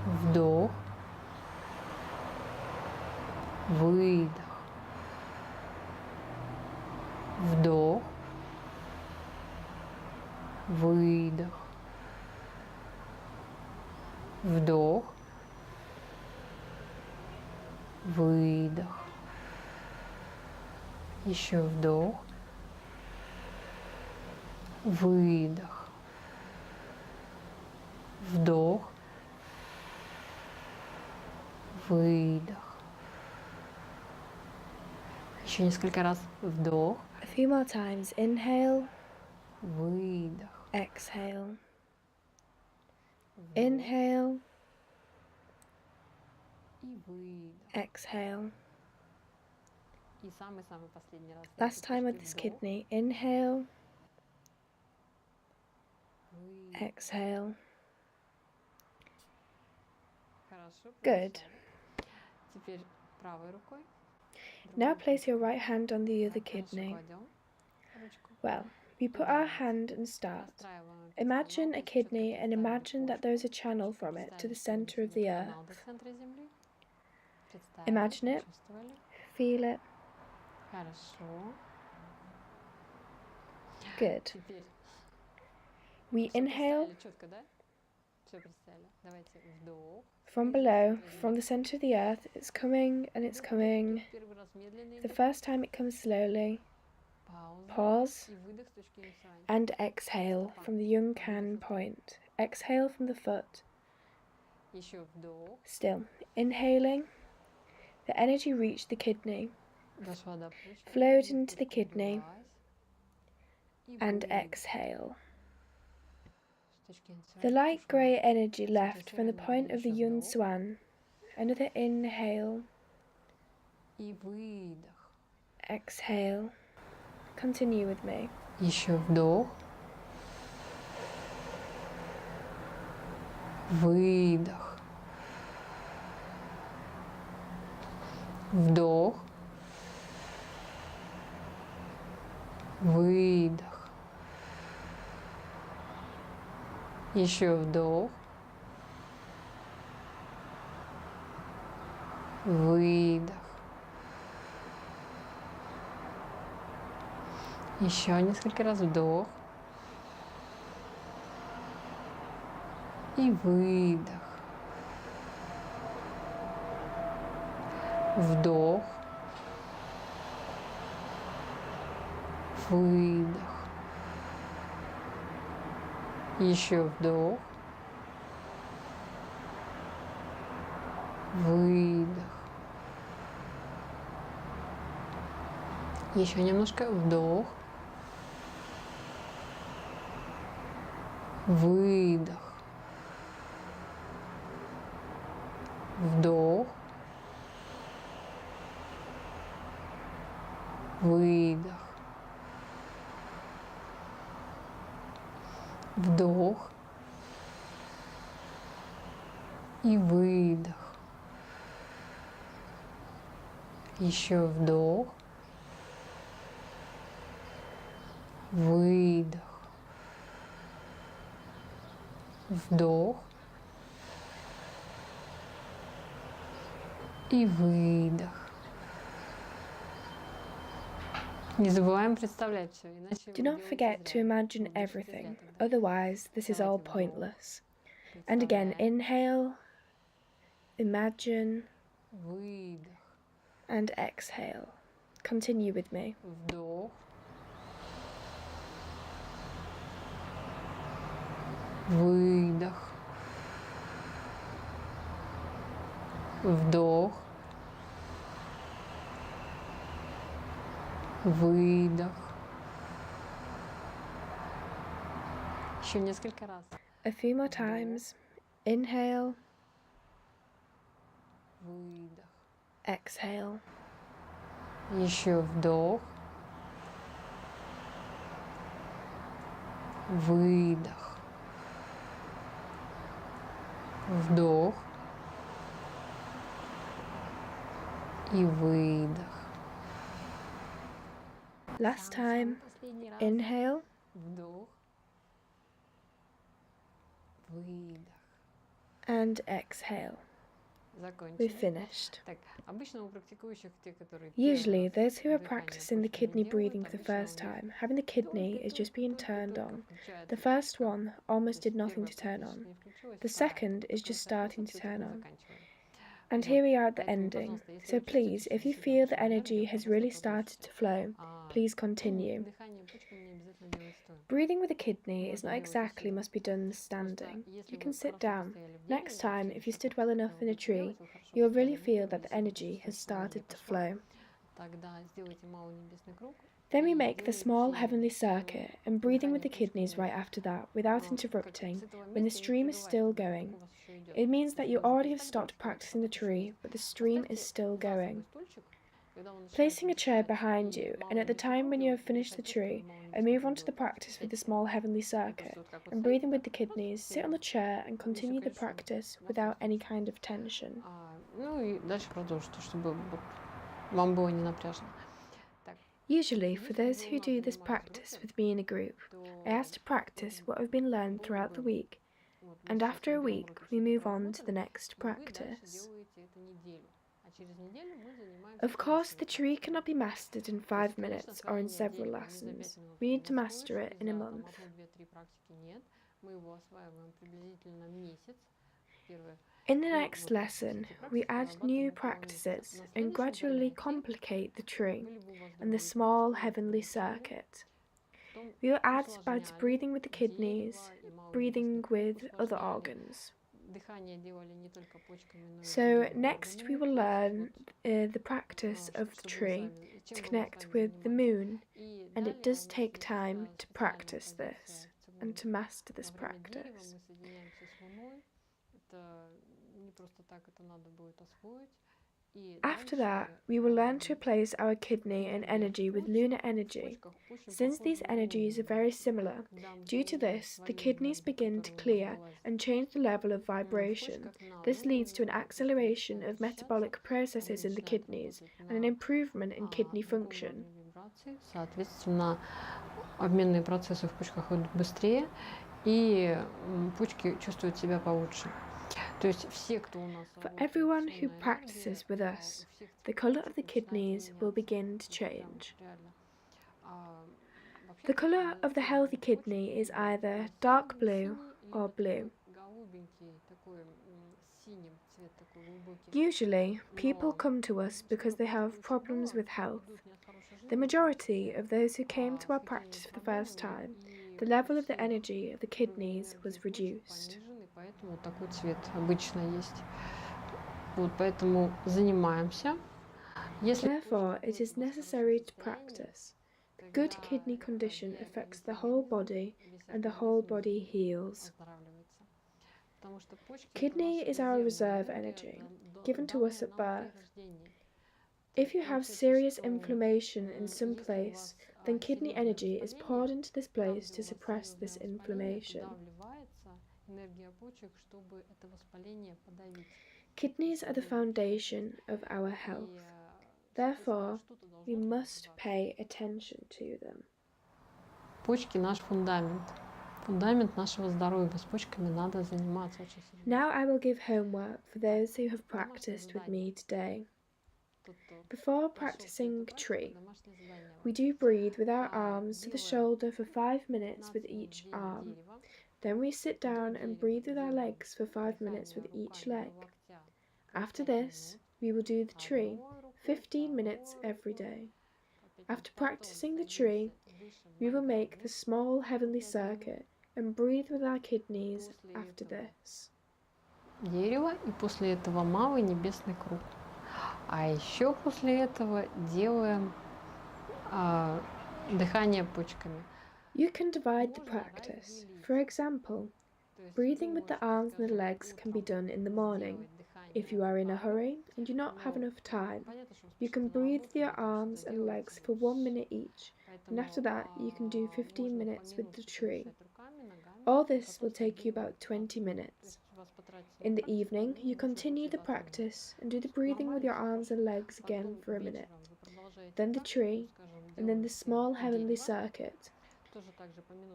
C: вдох, выдох, вдох, выдох, вдох, выдох, еще вдох, выдох, вдох, выдох. Еще несколько раз вдох,
B: A few more times. Inhale,
C: выдох,
B: exhale. Inhale,
C: и выдох.
B: exhale.
C: И самый-самый последний раз.
B: Last time with this kidney. Inhale,
C: Выдох.
B: exhale.
C: Хорошо.
B: Good.
C: Теперь правой рукой.
B: Now place your right hand on the other kidney.
C: Кладем ручку.
B: Well, we put our hand and start.
C: Настраиваем
B: Imagine a
C: четко
B: kidney and
C: представим
B: imagine that there is a
C: кошку.
B: channel from it to the
C: Представили, что
B: center of the
C: идет канал
B: earth.
C: до центра земли. Представили,
B: Imagine it.
C: почувствовали.
B: Feel it.
C: Хорошо.
B: Good.
C: Теперь
B: We
C: всё
B: inhale
C: представили четко, да? Все представили. Давайте вдох.
B: from below, from the center of the earth. It's coming and it's coming.
C: Первый раз медленно
B: The
C: идет.
B: first time it comes slowly.
C: Пауза.
B: Pause.
C: И выдох с точки инициальной.
B: And exhale from the young can point. Exhale from the foot.
C: Еще вдох.
B: Still. Inhaling. The energy reached the kidney,
C: Дошла до почки.
B: flowed into the kidney,
C: Поднялась. И
B: and
C: выдох.
B: exhale.
C: С точки инициальной
B: The light
C: пошла.
B: grey energy left from the
C: Центральная
B: point of the
C: еще
B: Yun
C: вдох.
B: Swan. Another inhale,
C: И выдох.
B: exhale. Continue with me.
C: Еще вдох. Выдох. Вдох. Выдох. Еще вдох. Выдох. Еще несколько раз вдох. И выдох. Вдох. Выдох. Еще вдох. Выдох. Еще немножко вдох. Выдох. Вдох. Выдох. Вдох. И выдох. Еще вдох. Выдох. Вдох. И выдох. Не забываем представлять все, иначе
B: Do not forget to imagine everything, otherwise, this is all pointless. And again, inhale, imagine,
C: Выдох.
B: and exhale. Continue with me.
C: Вдох. Выдох. Вдох. Выдох. Еще несколько раз.
B: A few more times. Inhale,
C: Выдох.
B: exhale.
C: Еще вдох. Выдох. Вдох. И выдох.
A: Last time, inhale,
C: Вдох. Выдох.
A: and exhale. We've finished. Usually, those who are practicing the kidney breathing for the first time, having the kidney is just being turned on. The first one almost did nothing to turn on. The second is just starting to turn on. And here we are at the ending. So please, if you feel the energy has really started to flow, please continue. Breathing with a kidney is not exactly must be done standing. You can sit down. Next time, if you stood well enough in a tree, you will really feel that the energy has started to flow. Then we make the small heavenly circuit and breathing with the kidneys right after that without interrupting when the stream is still going. It means that you already have stopped practicing the tree, but the stream is still going. Placing a chair behind you, and at the time when you have finished the tree, and move on to the practice with the small heavenly circuit, and breathing with the kidneys, sit on the chair and continue the practice without any kind of tension. Usually, for those who do this practice with me in a group, I ask to practice what have been learned throughout the week, and after a week, we move on to the next practice. Of course, the tree cannot be mastered in 5 minutes or in several lessons. We need to master it in a month. In the next lesson, we add new practices and gradually complicate the tree and the small heavenly circuit. We will add by breathing with the kidneys, breathing with other organs. So next we will learn the practice of the tree to connect with the moon, and it does take time to practice this and to master this practice. After that, we will learn to replace our kidney and energy with lunar energy. Since these energies are very similar, due to this, the kidneys begin to clear and change the level of vibration. This leads to an acceleration of metabolic processes in the kidneys and an improvement in kidney function.
C: Соответственно, обменные процессы в почках идут быстрее, и почки чувствуют себя получше.
A: For everyone who practices with us, the colour of the kidneys will begin to change. The colour of the healthy kidney is either dark blue or blue. Usually, people come to us because they have problems with health. The majority of those who came to our practice for the first time, the level of the energy of the kidneys was reduced.
C: Поэтому такой цвет обычно есть. Вот поэтому занимаемся.
A: Therefore, it is necessary to practice. The good kidney condition affects the whole body, and the whole body heals. Kidney is our reserve energy, given to us at birth. If you have serious inflammation in some place, then kidney energy is poured into this place to suppress this inflammation. Kidneys are the foundation of our health. Therefore, we must pay attention to them.
C: Почки наш фундамент. Фундамент нашего здоровья. С почками надо заниматься очень серьезно.
A: Now I will give homework for those who have practiced with me today. Before practicing tree, we do breathe with our arms to the shoulder for 5 minutes with each arm. Then we sit down and breathe with our legs for 5 minutes with each leg. After this, we will do the tree, 15 minutes every day. After practicing the tree, we will make the small heavenly circuit and breathe with our kidneys after this.
C: Дерево, и после этого малый небесный круг. А еще после этого делаем дыхание почками.
A: You can divide the practice. For example, breathing with the arms and the legs can be done in the morning. If you are in a hurry and do not have enough time, you can breathe with your arms and legs for 1 minute each, and after that you can do 15 minutes with the tree. All this will take you about 20 minutes. In the evening, you continue the practice and do the breathing with your arms and legs again for a minute. Then the tree, and then the small heavenly circuit.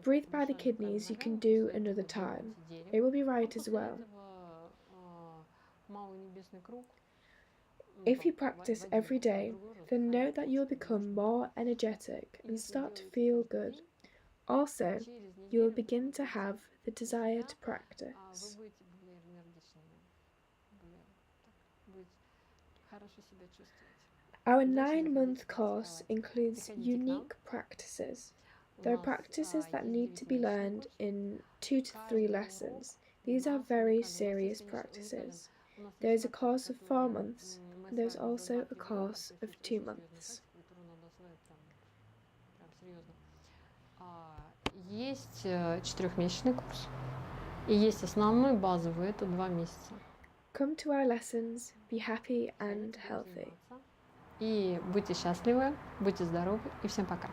A: Breathe by the kidneys you can do another time. It will be right as well. If you practice every day, then note that you will become more energetic and start to feel good. Also, you will begin to have the desire to practice. Our 9-month course includes unique practices. There are practices that need to be learned in 2 to 3 lessons. These are very serious practices. There is a course of 4 months, and there is also a course of 2 months.
C: Есть 4-месячный курс, и есть основной базовый, это 2 месяца.
A: Come to our lessons, be happy and healthy.
C: И будьте счастливы, будьте здоровы, и всем пока.